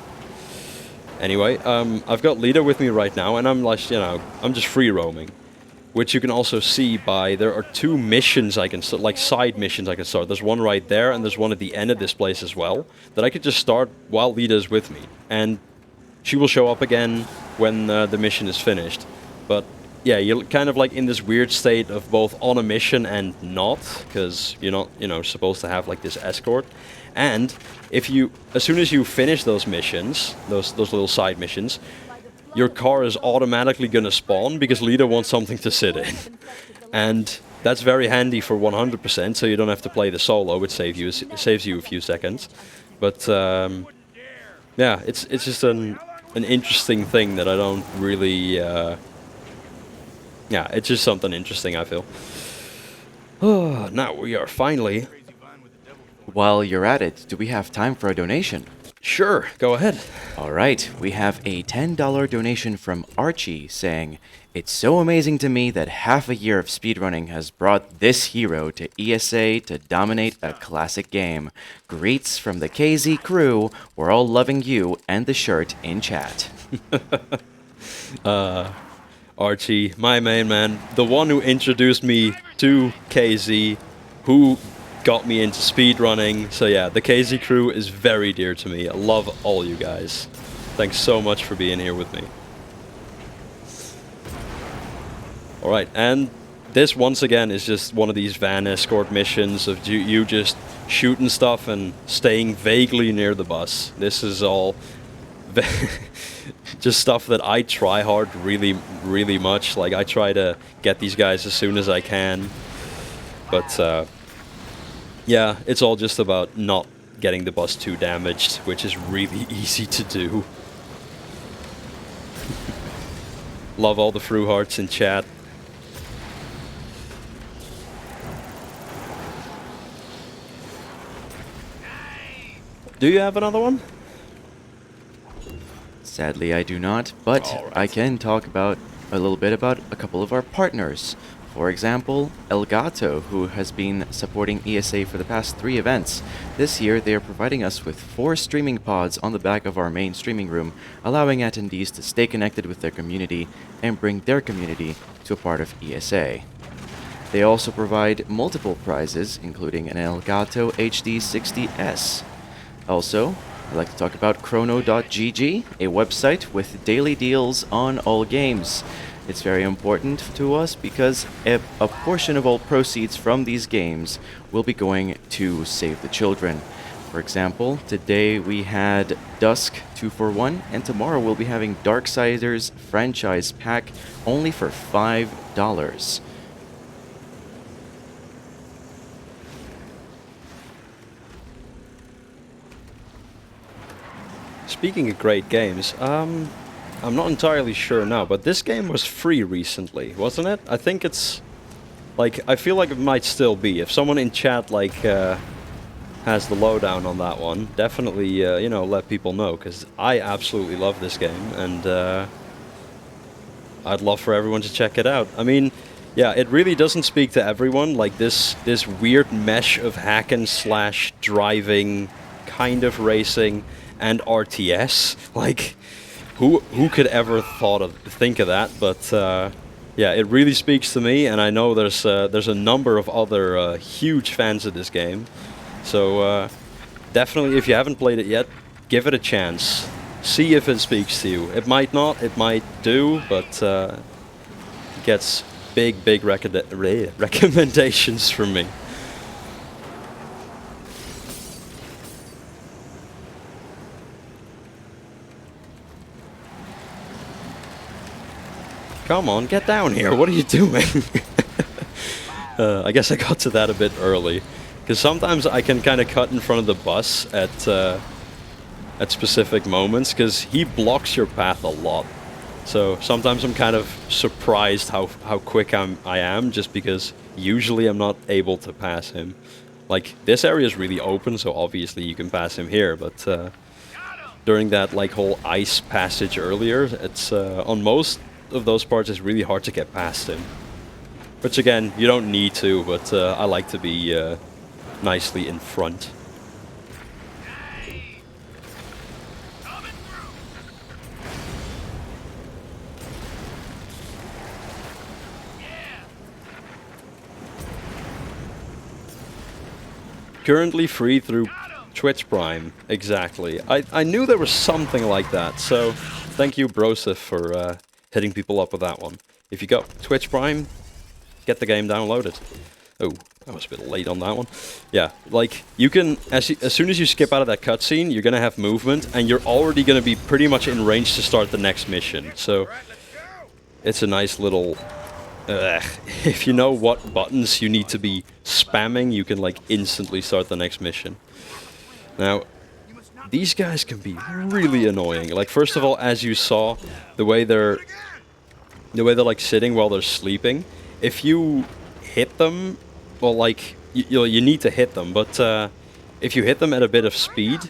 anyway, I've got Lita with me right now, and I'm like, you know, I'm just free roaming, which you can also see by there are 2 missions I can start, like side missions I can start. There's one right there, and there's one at the end of this place as well that I could just start while Lita is with me, and she will show up again when the mission is finished. But yeah, you're kind of like in this weird state of both on a mission and not, because you're not, you know, supposed to have like this escort. And if you, as soon as you finish those missions, those little side missions, your car is automatically gonna spawn because Lita wants something to sit in. And that's very handy for 100%, so you don't have to play the solo, which saves you a few seconds. But yeah, it's just an interesting thing that I don't really... yeah, it's just something interesting, I feel. Now we are finally... While you're at it, do we have time for a donation? Sure, go ahead. All right, we have a $10 donation from Archie saying, "It's so amazing to me that half a year of speedrunning has brought this hero to ESA to dominate a classic game. Greets from the KZ crew. We're all loving you and the shirt in chat." Archie, my main man, the one who introduced me to KZ, who got me into speedrunning. So yeah, the KZ crew is very dear to me. I love all you guys. Thanks so much for being here with me. Alright, and this once again is just one of these van escort missions of you just shooting stuff and staying vaguely near the bus. This is all just stuff that I try hard really, really much. Like, I try to get these guys as soon as I can. But yeah, it's all just about not getting the bus too damaged, which is really easy to do. Love all the Fru hearts in chat. Do you have another one? Sadly, I do not, but Alright. I can talk about a little bit about a couple of our partners. For example, Elgato, who has been supporting ESA for the past 3 events. This year, they are providing us with 4 streaming pods on the back of our main streaming room, allowing attendees to stay connected with their community and bring their community to a part of ESA. They also provide multiple prizes, including an Elgato HD60S. Also, I'd like to talk about Chrono.gg, a website with daily deals on all games. It's very important to us because a portion of all proceeds from these games will be going to Save the Children. For example, today we had Dusk 241, and tomorrow we'll be having Darksiders franchise pack only for $5. Speaking of great games, I'm not entirely sure now, but this game was free recently, wasn't it? I think it's... like, I feel like it might still be. If someone in chat, like, has the lowdown on that one, definitely, you know, let people know, because I absolutely love this game, and I'd love for everyone to check it out. I mean, yeah, it really doesn't speak to everyone. Like, this weird mesh of hack and slash driving, kind of racing, and RTS. Like, who could ever think of that? But yeah, it really speaks to me, and I know there's a number of other huge fans of this game. So definitely, if you haven't played it yet, give it a chance. See if it speaks to you. It might not, it might do, but it gets big recommendations from me. Come on, get down here. What are you doing? I guess I got to that a bit early. Because sometimes I can kind of cut in front of the bus at specific moments, because he blocks your path a lot. So sometimes I'm kind of surprised how quick I am, just because usually I'm not able to pass him. Like, this area is really open, so obviously you can pass him here, but during that like whole ice passage earlier, it's on most of those parts it's really hard to get past him. Which again, you don't need to, but I like to be nicely in front. Currently free through Twitch Prime. Exactly. I knew there was something like that, so thank you, Brosif, for hitting people up with that one. If you got Twitch Prime, get the game downloaded. Oh, I was a bit late on that one. Yeah, like, you can, as soon as you skip out of that cutscene, you're gonna have movement, and you're already gonna be pretty much in range to start the next mission. So, it's a nice little... if you know what buttons you need to be spamming, you can like instantly start the next mission. Now, these guys can be really annoying. Like, first of all, as you saw, the way they're like sitting while they're sleeping. If you hit them, well, like you need to hit them, but if you hit them at a bit of speed,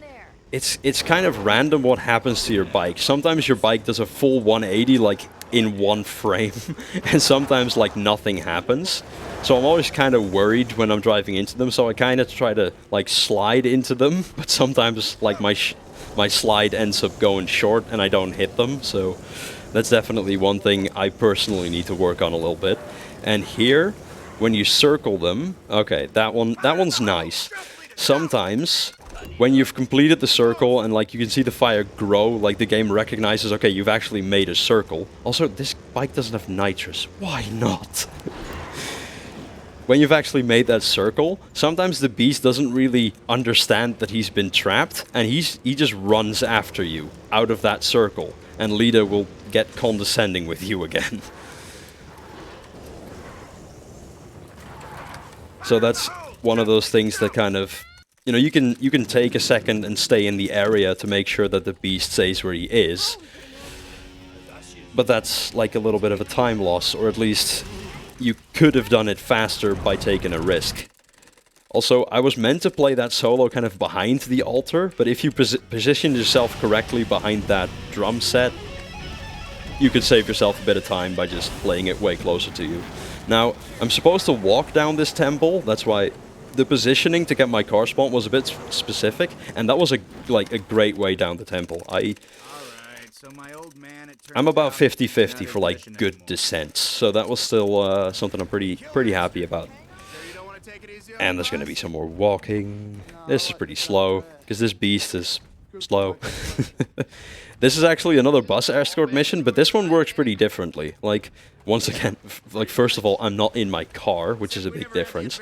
it's kind of random what happens to your bike. Sometimes your bike does a full 180, like, in one frame, and sometimes like nothing happens. So I'm always kind of worried when I'm driving into them, so I kind of try to like slide into them, but sometimes like my slide ends up going short and I don't hit them. So that's definitely one thing I personally need to work on a little bit. And here, when you circle them, okay, that one's nice. Sometimes when you've completed the circle and like you can see the fire grow, like the game recognizes, okay, you've actually made a circle. Also, this bike doesn't have nitrous. Why not? When you've actually made that circle, sometimes the beast doesn't really understand that he's been trapped, and he just runs after you out of that circle, and Lida will get condescending with you again. So that's one of those things that kind of, you know, you can take a second and stay in the area to make sure that the beast stays where he is. But that's like a little bit of a time loss, or at least you could have done it faster by taking a risk. Also, I was meant to play that solo kind of behind the altar, but if you position yourself correctly behind that drum set, you could save yourself a bit of time by just playing it way closer to you. Now, I'm supposed to walk down this temple, that's why the positioning to get my car spawn was a bit specific, and that was a great way down the temple. I'm about 50-50 for like good descents, so that was still something I'm pretty happy about. And there's going to be some more walking. This is pretty slow, because this beast is slow. This is actually another bus escort mission, but this one works pretty differently. Like, once again, like, first of all, I'm not in my car, which is a big difference.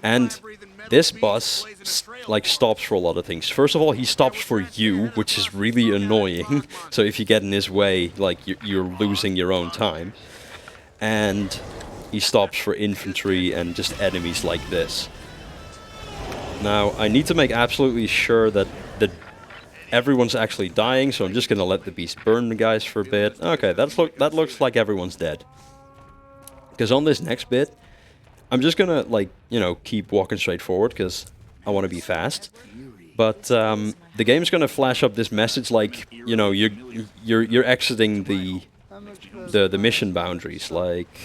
And this bus, like, stops for a lot of things. First of all, he stops for you, which is really annoying. So if you get in his way, like, you're losing your own time. And he stops for infantry and just enemies like this. Now, I need to make absolutely sure that everyone's actually dying, so I'm just going to let the beast burn the guys for a bit. Okay, that looks like everyone's dead. Because on this next bit, I'm just going to, like, you know, keep walking straight forward, because I want to be fast. But the game's going to flash up this message, like, you know, you're exiting the mission boundaries. Like,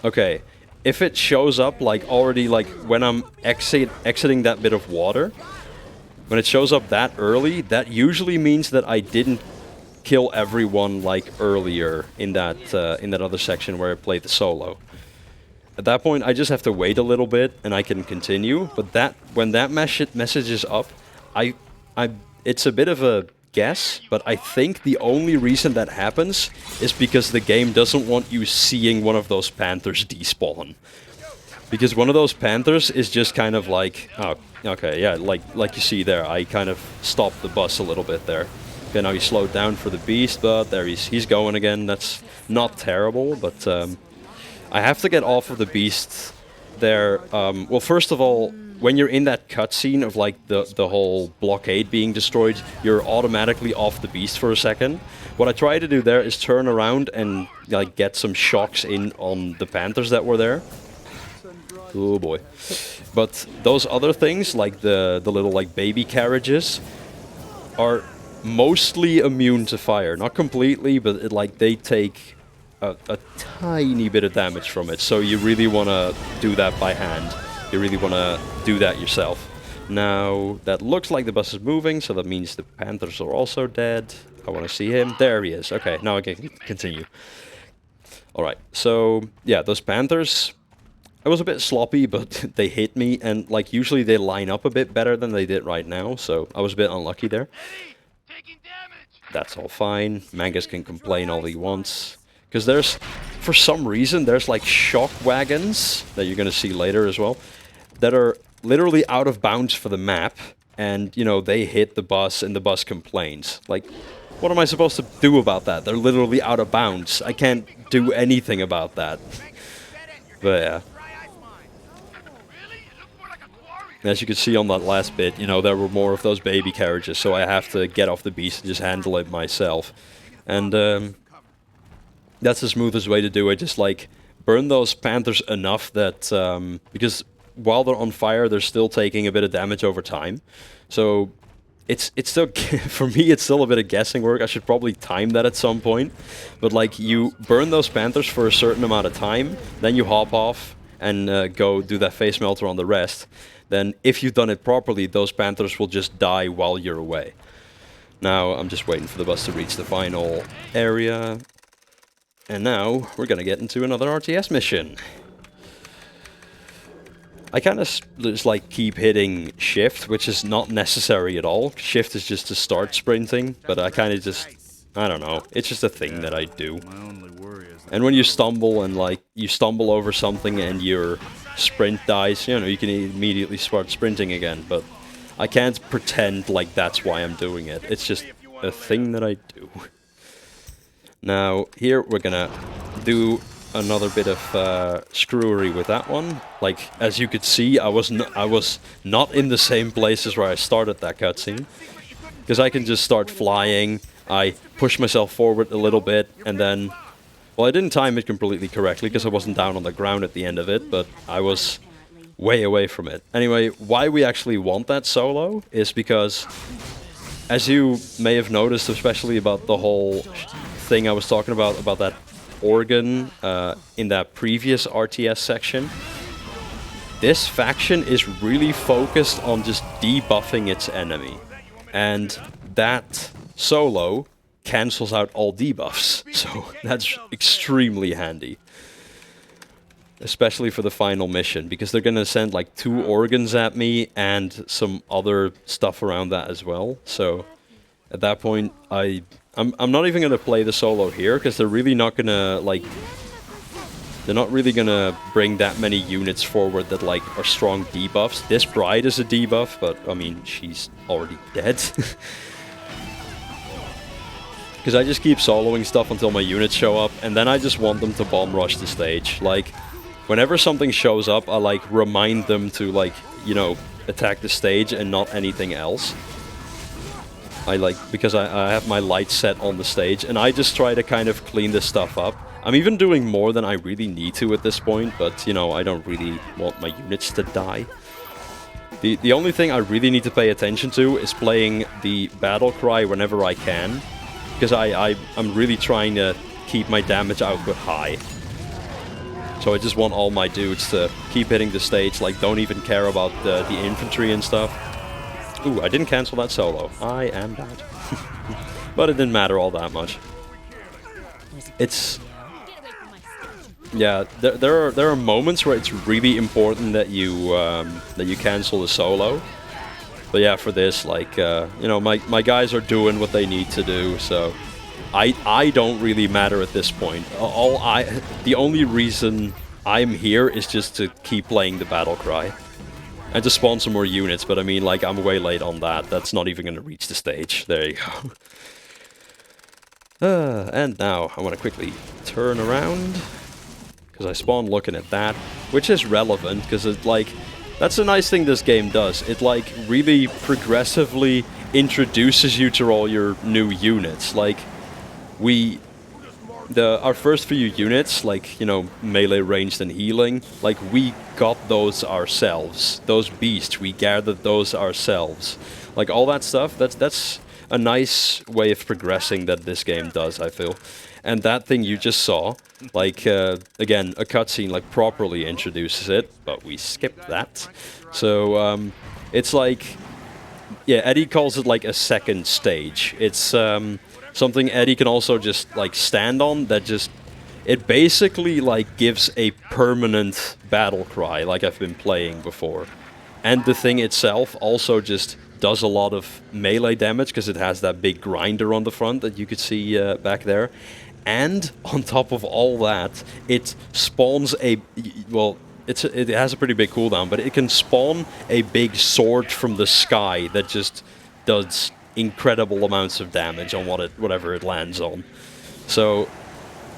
okay, if it shows up, like, already, like, when I'm exiting that bit of water, when it shows up that early, that usually means that I didn't kill everyone, like, earlier in that other section where I played the solo. At that point, I just have to wait a little bit and I can continue. But when that message is up, it's a bit of a guess, but I think the only reason that happens is because the game doesn't want you seeing one of those panthers despawn. Because one of those panthers is just kind of like, oh, okay, yeah, like you see there, I kind of stopped the bus a little bit there. Okay, now he slowed down for the beast, but there he's going again. That's not terrible, but I have to get off of the beast there. Well, first of all, when you're in that cutscene of like the whole blockade being destroyed, you're automatically off the beast for a second. What I try to do there is turn around and like get some shocks in on the panthers that were there. Oh boy. But those other things, like the little like baby carriages, are mostly immune to fire. Not completely, but like they take a tiny bit of damage from it. So you really want to do that by hand. You really want to do that yourself. Now, that looks like the bus is moving, so that means the panthers are also dead. I want to see him. There he is. Okay, now I can continue. Alright, so yeah, those panthers, it was a bit sloppy, but they hit me, and like usually they line up a bit better than they did right now, so I was a bit unlucky there. That's all fine. Mangus can complain all he wants. Because there's, for some reason, there's like shock wagons, that you're going to see later as well, that are literally out of bounds for the map, and, you know, they hit the bus and the bus complains. Like, what am I supposed to do about that? They're literally out of bounds. I can't do anything about that. But yeah. As you can see on that last bit, you know, there were more of those baby carriages, so I have to get off the beast and just handle it myself. And that's the smoothest way to do it, just like burn those panthers enough that, because while they're on fire, they're still taking a bit of damage over time. So it's still, for me, it's still a bit of guessing work. I should probably time that at some point. But like, you burn those panthers for a certain amount of time, then you hop off and go do that face melter on the rest. Then if you've done it properly, those panthers will just die while you're away. Now, I'm just waiting for the bus to reach the final area. And now, we're gonna get into another RTS mission. I kind of just like keep hitting shift, which is not necessary at all. Shift is just to start sprinting, but I kind of just, I don't know, it's just a thing that I do. And when you stumble and like, you stumble over something and your sprint dies, you know, you can immediately start sprinting again, but I can't pretend like that's why I'm doing it. It's just a thing that I do. Now, here we're gonna do another bit of screwery with that one. Like, as you could see, I was not in the same place as where I started that cutscene. Because I can just start flying, I push myself forward a little bit, and then... Well, I didn't time it completely correctly, because I wasn't down on the ground at the end of it, but I was way away from it. Anyway, why we actually want that solo is because, as you may have noticed, especially about the whole thing I was talking about that organ in that previous RTS section, this faction is really focused on just debuffing its enemy. And that solo cancels out all debuffs, so that's extremely handy. Especially for the final mission, because they're gonna send like 2 organs at me and some other stuff around that as well. So at that point, I'm not even gonna play the solo here, because they're really not gonna like, they're not really gonna bring that many units forward that like are strong debuffs. This bride is a debuff, but I mean, she's already dead. Because I just keep soloing stuff until my units show up, and then I just want them to bomb rush the stage. Like, whenever something shows up, I like remind them to like, you know, attack the stage and not anything else. I like, because I have my lights set on the stage, and I just try to kind of clean this stuff up. I'm even doing more than I really need to at this point, but, you know, I don't really want my units to die. The only thing I really need to pay attention to is playing the battle cry whenever I can. Because I'm really trying to keep my damage output high. So I just want all my dudes to keep hitting the stage, like don't even care about the infantry and stuff. Ooh, I didn't cancel that solo. I am bad. But it didn't matter all that much. It's... Yeah, there are moments where it's really important that you cancel the solo. But yeah, for this, like, you know, my guys are doing what they need to do, so I don't really matter at this point. The only reason I'm here is just to keep playing the battle cry. And to spawn some more units, but I mean, like, I'm way late on that. That's not even going to reach the stage. There you go. And now I want to quickly turn around, because I spawned looking at that, which is relevant, because it, like, that's a nice thing this game does. It, like, really progressively introduces you to all your new units. Like, our first few units, like, you know, melee, ranged, and healing, like, we got those ourselves. Those beasts, we gathered those ourselves. Like, all that stuff, that's a nice way of progressing that this game does, I feel. And that thing you just saw, like, again, a cutscene, like, properly introduces it, but we skipped that. So, it's like, yeah, Eddie calls it, like, a second stage. It's, something Eddie can also just, like, stand on, that just, it basically, like, gives a permanent battle cry, like I've been playing before. And the thing itself also just does a lot of melee damage, because it has that big grinder on the front that you could see back there. And on top of all that, it spawns well, it has a pretty big cooldown, but it can spawn a big sword from the sky that just does incredible amounts of damage on whatever it lands on. So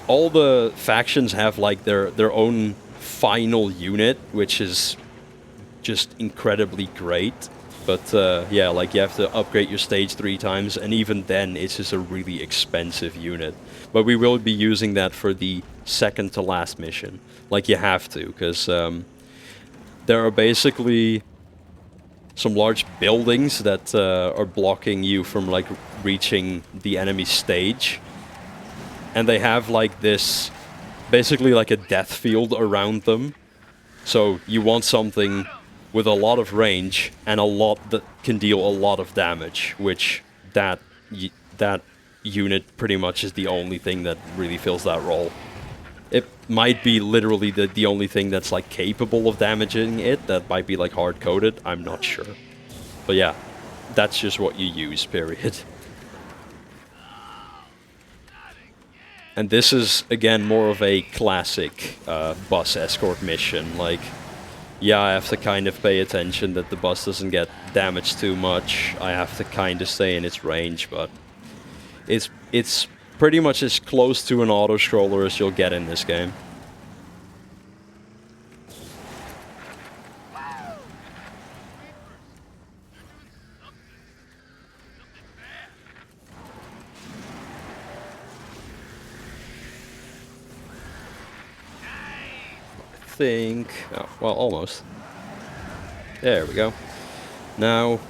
all the factions have like their own final unit, which is just incredibly great. But yeah, like you have to upgrade your stage 3 times, and even then it's just a really expensive unit. But we will be using that for the second to last mission. Like you have to, because there are basically some large buildings that are blocking you from like reaching the enemy stage. And they have like this, basically like a death field around them. So you want something with a lot of range and a lot that can deal a lot of damage, which that unit pretty much is the only thing that really fills that role. It might be literally the only thing that's like capable of damaging it. That might be like hard-coded, I'm not sure. But yeah, that's just what you use, period. And this is, again, more of a classic bus escort mission. Like, yeah, I have to kind of pay attention that the bus doesn't get damaged too much. I have to kind of stay in its range, but it's pretty much as close to an auto-scroller as you'll get in this game. Oh, well, almost. There we go. Now,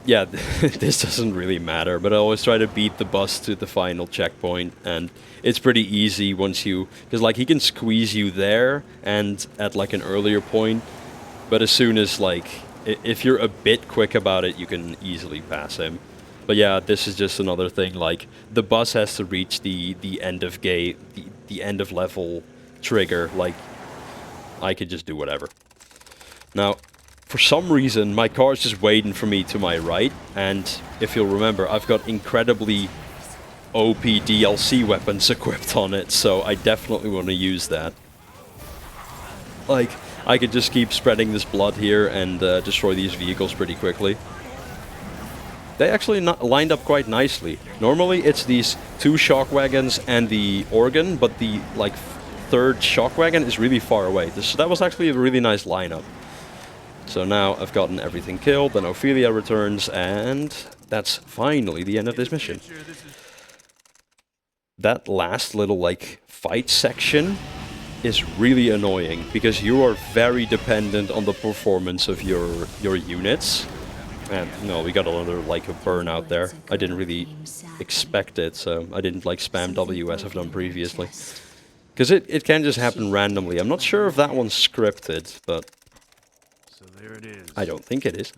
yeah, this doesn't really matter, but I always try to beat the bus to the final checkpoint, and it's pretty easy once you, because like he can squeeze you there and at like an earlier point, but as soon as like, if you're a bit quick about it, you can easily pass him. But yeah, this is just another thing, like the bus has to reach the end of game, the end of level trigger. Like, I could just do whatever. Now, for some reason, my car is just waiting for me to my right, and if you'll remember, I've got incredibly OP DLC weapons equipped on it, so I definitely want to use that. Like, I could just keep spreading this blood here and destroy these vehicles pretty quickly. They actually lined up quite nicely. Normally, it's these 2 shock wagons and the organ, but the, like, 3rd shock wagon is really far away. That was actually a really nice lineup. So now I've gotten everything killed, then Ophelia returns, and that's finally the end of this mission. That last little, like, fight section is really annoying, because you are very dependent on the performance of your units. And no, we got another, like, a burnout there. I didn't really expect it, so I didn't, like, spam W as I've done previously. Because it can just happen randomly. I'm not sure if that one's scripted, but So there it is. I don't think it is.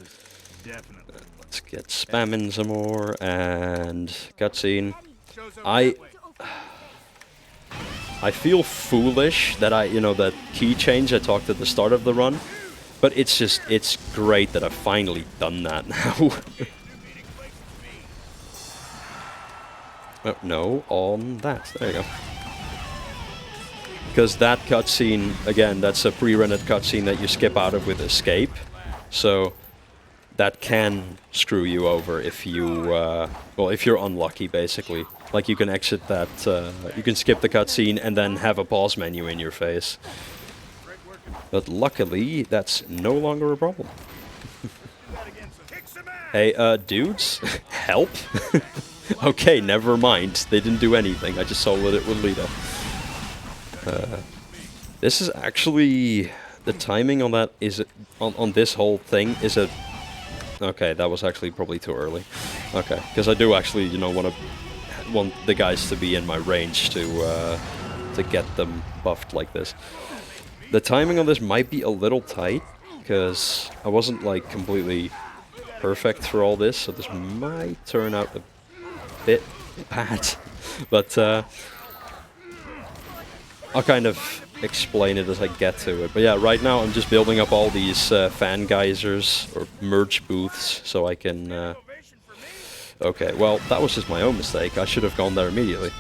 Definitely. Let's get spamming some more, and cutscene. Shows up I that way. feel foolish that that key change I talked at the start of the run, but it's great that I've finally done that now. Oh, no, on that. There you go. Because that cutscene, again, that's a pre-rendered cutscene that you skip out of with escape. So that can screw you over if you, well, if you're unlucky, basically. Like, you can exit that, you can skip the cutscene and then have a pause menu in your face. But luckily, that's no longer a problem. Hey, dudes, help? Okay, never mind. They didn't do anything. I just soloed it with Lita. This is actually... The timing on that is... On this whole thing is a... Okay, that was actually probably too early. Okay, because I do actually, you know, want the guys to be in my range to get them buffed like this. The timing on this might be a little tight, because I wasn't, like, completely perfect for all this, so this might turn out a bit bad. But, I'll kind of explain it as I get to it. But yeah, right now I'm just building up all these fan geysers, or merge booths, so I can... Okay, well, that was just my own mistake. I should have gone there immediately.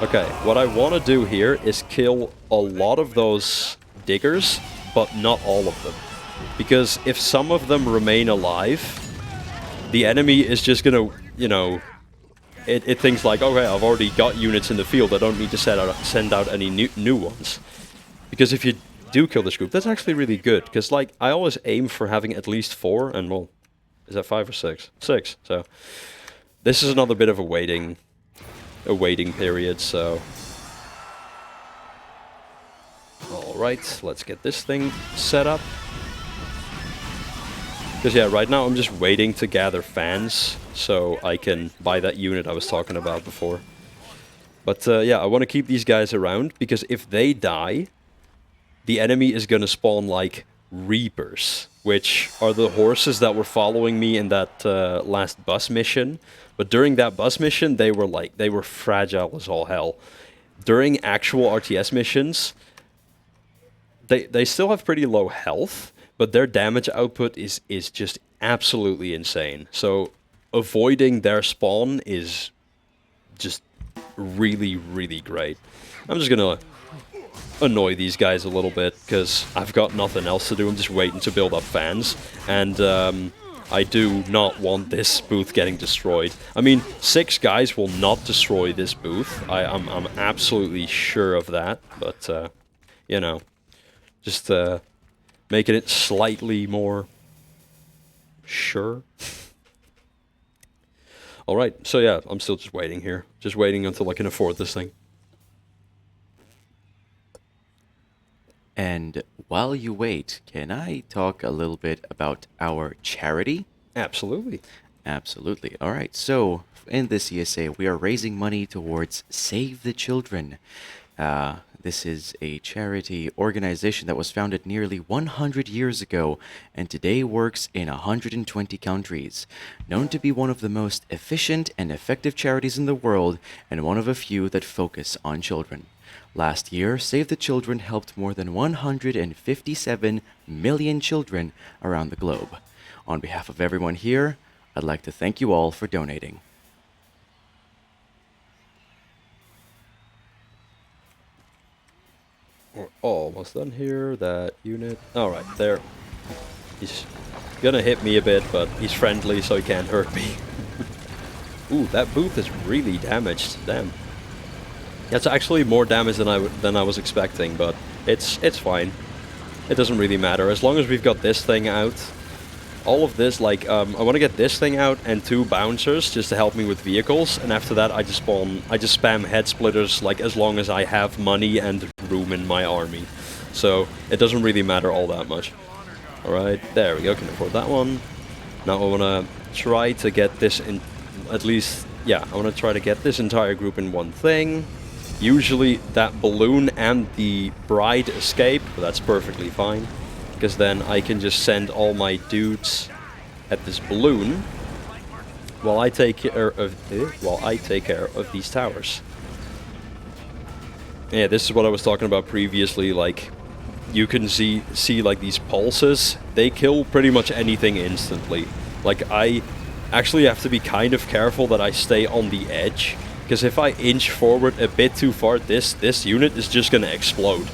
Okay, what I want to do here is kill a lot of those diggers, but not all of them. Because if some of them remain alive, the enemy is just gonna, you know... It thinks like, okay, I've already got units in the field, I don't need to send out any new ones. Because if you do kill this group, that's actually really good. Because, like, I always aim for having at least 4, and, well, is that 5 or 6? 6, so... This is another bit of a waiting period, so... Alright, let's get this thing set up. Because yeah, right now I'm just waiting to gather fans, so I can buy that unit I was talking about before. But yeah, I want to keep these guys around, because if they die, the enemy is going to spawn like Reapers, which are the horses that were following me in that last bus mission. But during that bus mission, they were fragile as all hell. During actual RTS missions, they still have pretty low health, but their damage output is just absolutely insane. So avoiding their spawn is just really, really great. I'm just gonna annoy these guys a little bit, because I've got nothing else to do. I'm just waiting to build up fans, and I do not want this booth getting destroyed. I mean, 6 guys will not destroy this booth. I'm absolutely sure of that, but, you know, just making it slightly more sure. Alright, so yeah, I'm still just waiting here. Just waiting until I can afford this thing. And while you wait, can I talk a little bit about our charity? Absolutely. Absolutely. All right. So in this ESA, we are raising money towards Save the Children. This is a charity organization that was founded nearly 100 years ago and today works in 120 countries. Known to be one of the most efficient and effective charities in the world and one of a few that focus on children. Last year, Save the Children helped more than 157 million children around the globe. On behalf of everyone here, I'd like to thank you all for donating. We're almost done here. That unit. Alright, there. He's gonna hit me a bit, but he's friendly, so he can't hurt me. Ooh, that booth is really damaged. Damn. That's actually more damage than I was expecting, but it's fine. It doesn't really matter as long as we've got this thing out. All of this, like, I want to get this thing out and 2 bouncers just to help me with vehicles, and after that I just spam head splitters, like, as long as I have money and room in my army. So it doesn't really matter all that much. Alright, there we go, can afford that one. Now I want to try to get this in, at least, yeah, I want to try to get this entire group in one thing. Usually that balloon and the bride escape, but that's perfectly fine. Because then I can just send all my dudes at this balloon while I take care of these towers. Yeah, this is what I was talking about previously. Like, you can see like these pulses. They kill pretty much anything instantly. Like, I actually have to be kind of careful that I stay on the edge, because if I inch forward a bit too far, this unit is just gonna explode.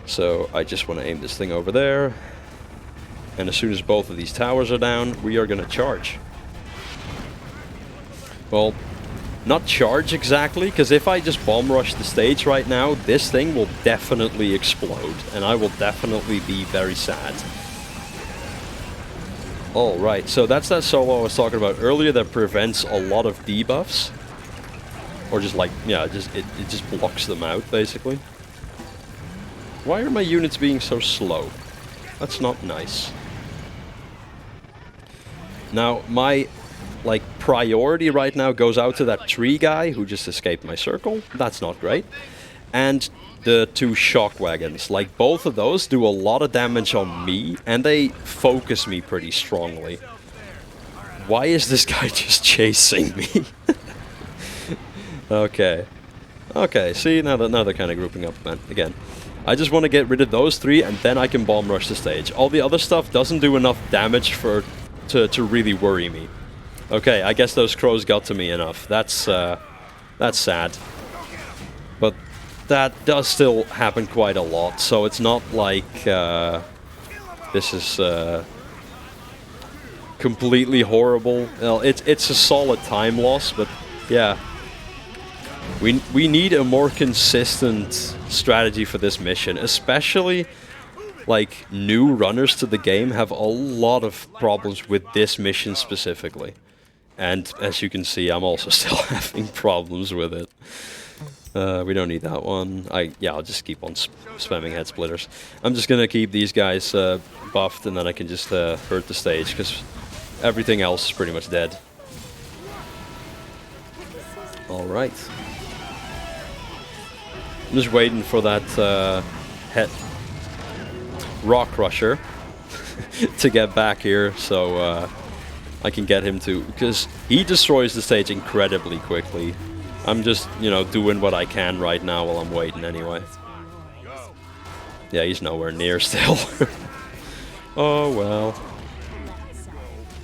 So I just want to aim this thing over there. And as soon as both of these towers are down, we are gonna charge. Well, not charge exactly, because if I just bomb rush the stage right now, this thing will definitely explode, and I will definitely be very sad. Alright, so that's that solo I was talking about earlier that prevents a lot of debuffs. Or just like, yeah, it just blocks them out, basically. Why are my units being so slow? That's not nice. Now, my, like, priority right now goes out to that tree guy who just escaped my circle. That's not great. And the 2 shock wagons. Like, both of those do a lot of damage on me, and they focus me pretty strongly. Why is this guy just chasing me? Okay. Okay, see, now they're kind of grouping up, man. Again, I just want to get rid of those 3, and then I can bomb rush the stage. All the other stuff doesn't do enough damage to really worry me. Okay, I guess those crows got to me enough. That's sad. But that does still happen quite a lot, so it's not like this is completely horrible. Well, it's a solid time loss, but yeah. We need a more consistent strategy for this mission, especially like new runners to the game have a lot of problems with this mission specifically. And as you can see, I'm also still having problems with it. We don't need that one. I'll just keep on spamming head splitters. I'm just gonna keep these guys buffed, and then I can just hurt the stage, because everything else is pretty much dead. Alright. I'm just waiting for that head rock crusher to get back here, so I can get him to, because he destroys the stage incredibly quickly. I'm just, you know, doing what I can right now while I'm waiting anyway. Yeah, he's nowhere near still. Oh well.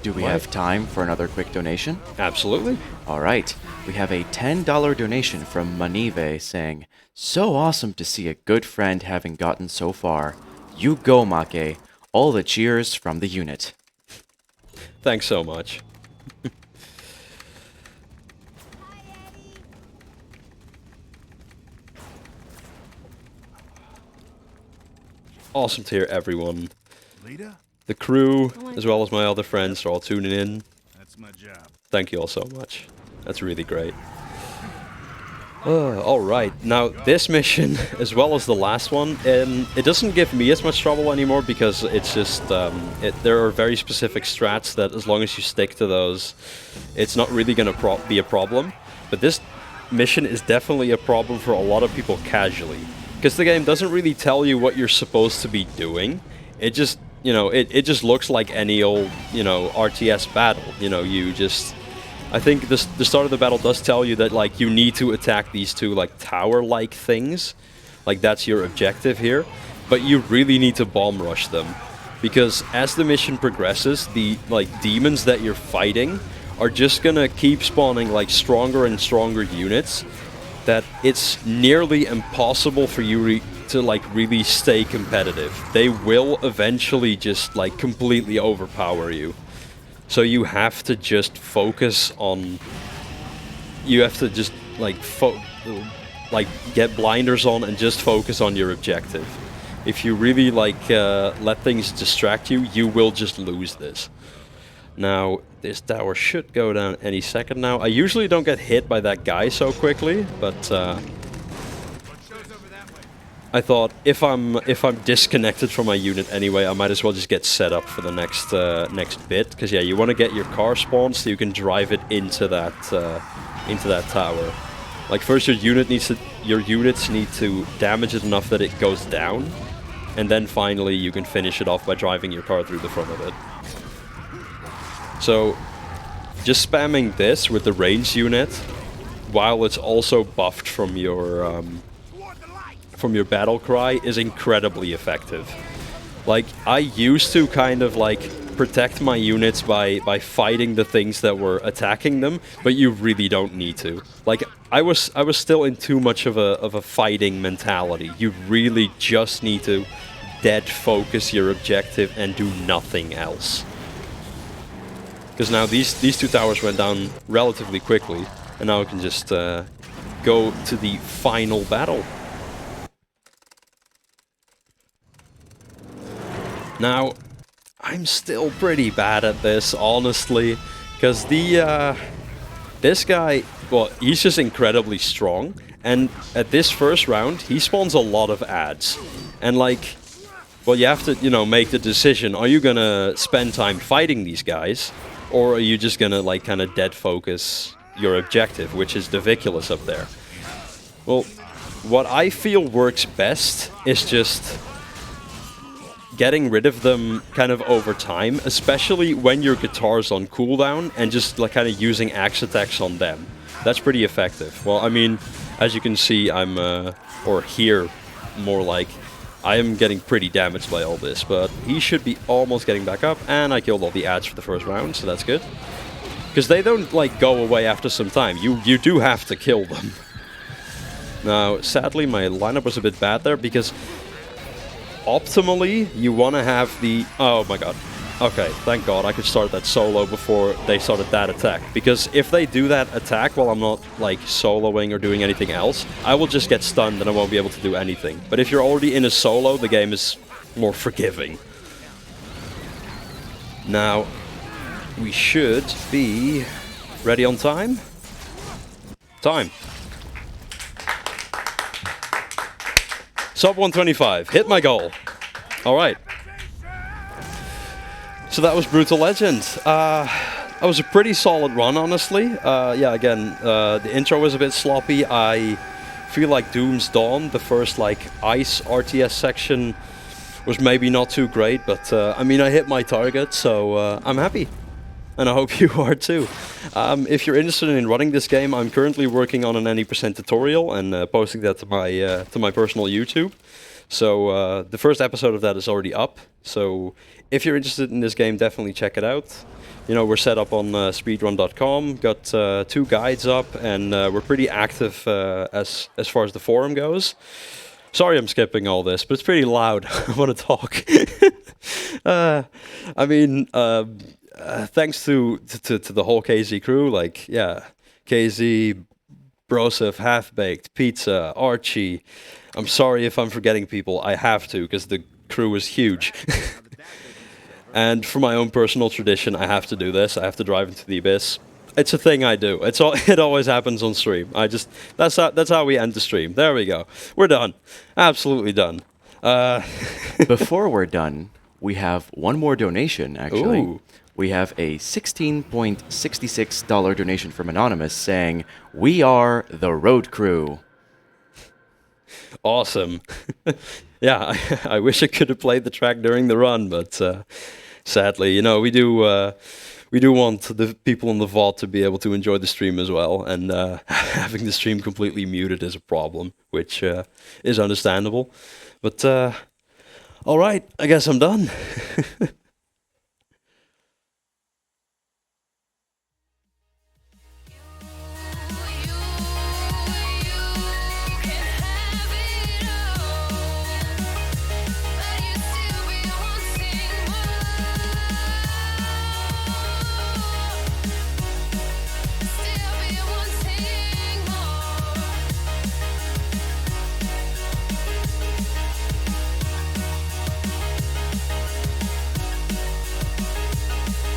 Do we have time for another quick donation? Absolutely. All right. We have a $10 donation from Manive saying, "So awesome to see a good friend having gotten so far. You go, Makke. All the cheers from the unit." Thanks so much. Awesome to hear everyone. Lita? The crew, as well as my other friends, are all tuning in. That's my job. Thank you all so much. That's really great. Alright, now this mission, as well as the last one, it doesn't give me as much trouble anymore, because it's just, there are very specific strats that as long as you stick to those, it's not really going to be a problem. But this mission is definitely a problem for a lot of people casually, because the game doesn't really tell you what you're supposed to be doing. It just, you know, it just looks like any old, you know, RTS battle. You know, you just... I think the start of the battle does tell you that, like, you need to attack these 2, like, tower-like things. Like, that's your objective here. But you really need to bomb rush them. Because as the mission progresses, the, like, demons that you're fighting are just gonna keep spawning, like, stronger and stronger units that it's nearly impossible for you to, like, really stay competitive. They will eventually just, like, completely overpower you. So you have to just focus on... You have to just, like, get blinders on and just focus on your objective. If you really, like, let things distract you, you will just lose this. Now, this tower should go down any second now. I usually don't get hit by that guy so quickly, but... I thought if I'm disconnected from my unit anyway, I might as well just get set up for the next bit, because yeah, you want to get your car spawned so you can drive it into that tower. Like, first your units need to damage it enough that it goes down, and then finally you can finish it off by driving your car through the front of it. So just spamming this with the ranged unit while it's also buffed from your battle cry is incredibly effective. Like, I used to kind of like protect my units by fighting the things that were attacking them, but you really don't need to. Like, I was still in too much of a fighting mentality. You really just need to dead focus your objective and do nothing else. Because now these two towers went down relatively quickly, and now I can just go to the final battle. Now, I'm still pretty bad at this, honestly, because this guy, well, he's just incredibly strong, and at this first round, he spawns a lot of ads, and like, well, you have to, you know, make the decision, are you gonna spend time fighting these guys, or are you just gonna, like, kind of dead focus your objective, which is the Viculus up there? Well, what I feel works best is just getting rid of them kind of over time, especially when your guitar's on cooldown, and just like kind of using axe attacks on them. That's pretty effective. Well, I mean, as you can see, I'm, or hear more like, I am getting pretty damaged by all this, but he should be almost getting back up, and I killed all the ads for the first round, so that's good. Because they don't, like, go away after some time. You do have to kill them. Now, sadly, my lineup was a bit bad there, because optimally, you want to have the... Oh my god. Okay, thank god I could start that solo before they started that attack. Because if they do that attack while I'm not, like, soloing or doing anything else, I will just get stunned and I won't be able to do anything. But if you're already in a solo, the game is more forgiving. Now, we should be ready on time. Time. Sub 125. Hit my goal. Alright. So that was Brütal Legend. That was a pretty solid run, honestly. Yeah, again, the intro was a bit sloppy. I feel like Doom's Dawn, the first, like, ice RTS section, was maybe not too great, but I mean, I hit my target, so I'm happy. And I hope you are too. If you're interested in running this game, I'm currently working on an any % tutorial and posting that to my personal YouTube. So the first episode of that is already up. So if you're interested in this game, definitely check it out. You know, we're set up on speedrun.com, got 2 guides up, and we're pretty active as far as the forum goes. Sorry I'm skipping all this, but it's pretty loud. I want to talk. I mean, thanks to the whole KZ crew, like, yeah, KZ, Broseph, Half-Baked, Pizza, Archie. I'm sorry if I'm forgetting people, I have to, because the crew is huge. And for my own personal tradition, I have to do this, I have to drive into the abyss. It's a thing I do, it always happens on stream. That's how we end the stream. There we go, we're done, absolutely done. Before we're done, we have one more donation, actually. Ooh. We have a $16.66 donation from Anonymous saying, "We are the road crew." Awesome. Yeah, I wish I could have played the track during the run, but sadly, you know, we do want the people in the vault to be able to enjoy the stream as well, and having the stream completely muted is a problem, which is understandable. But all right, I guess I'm done.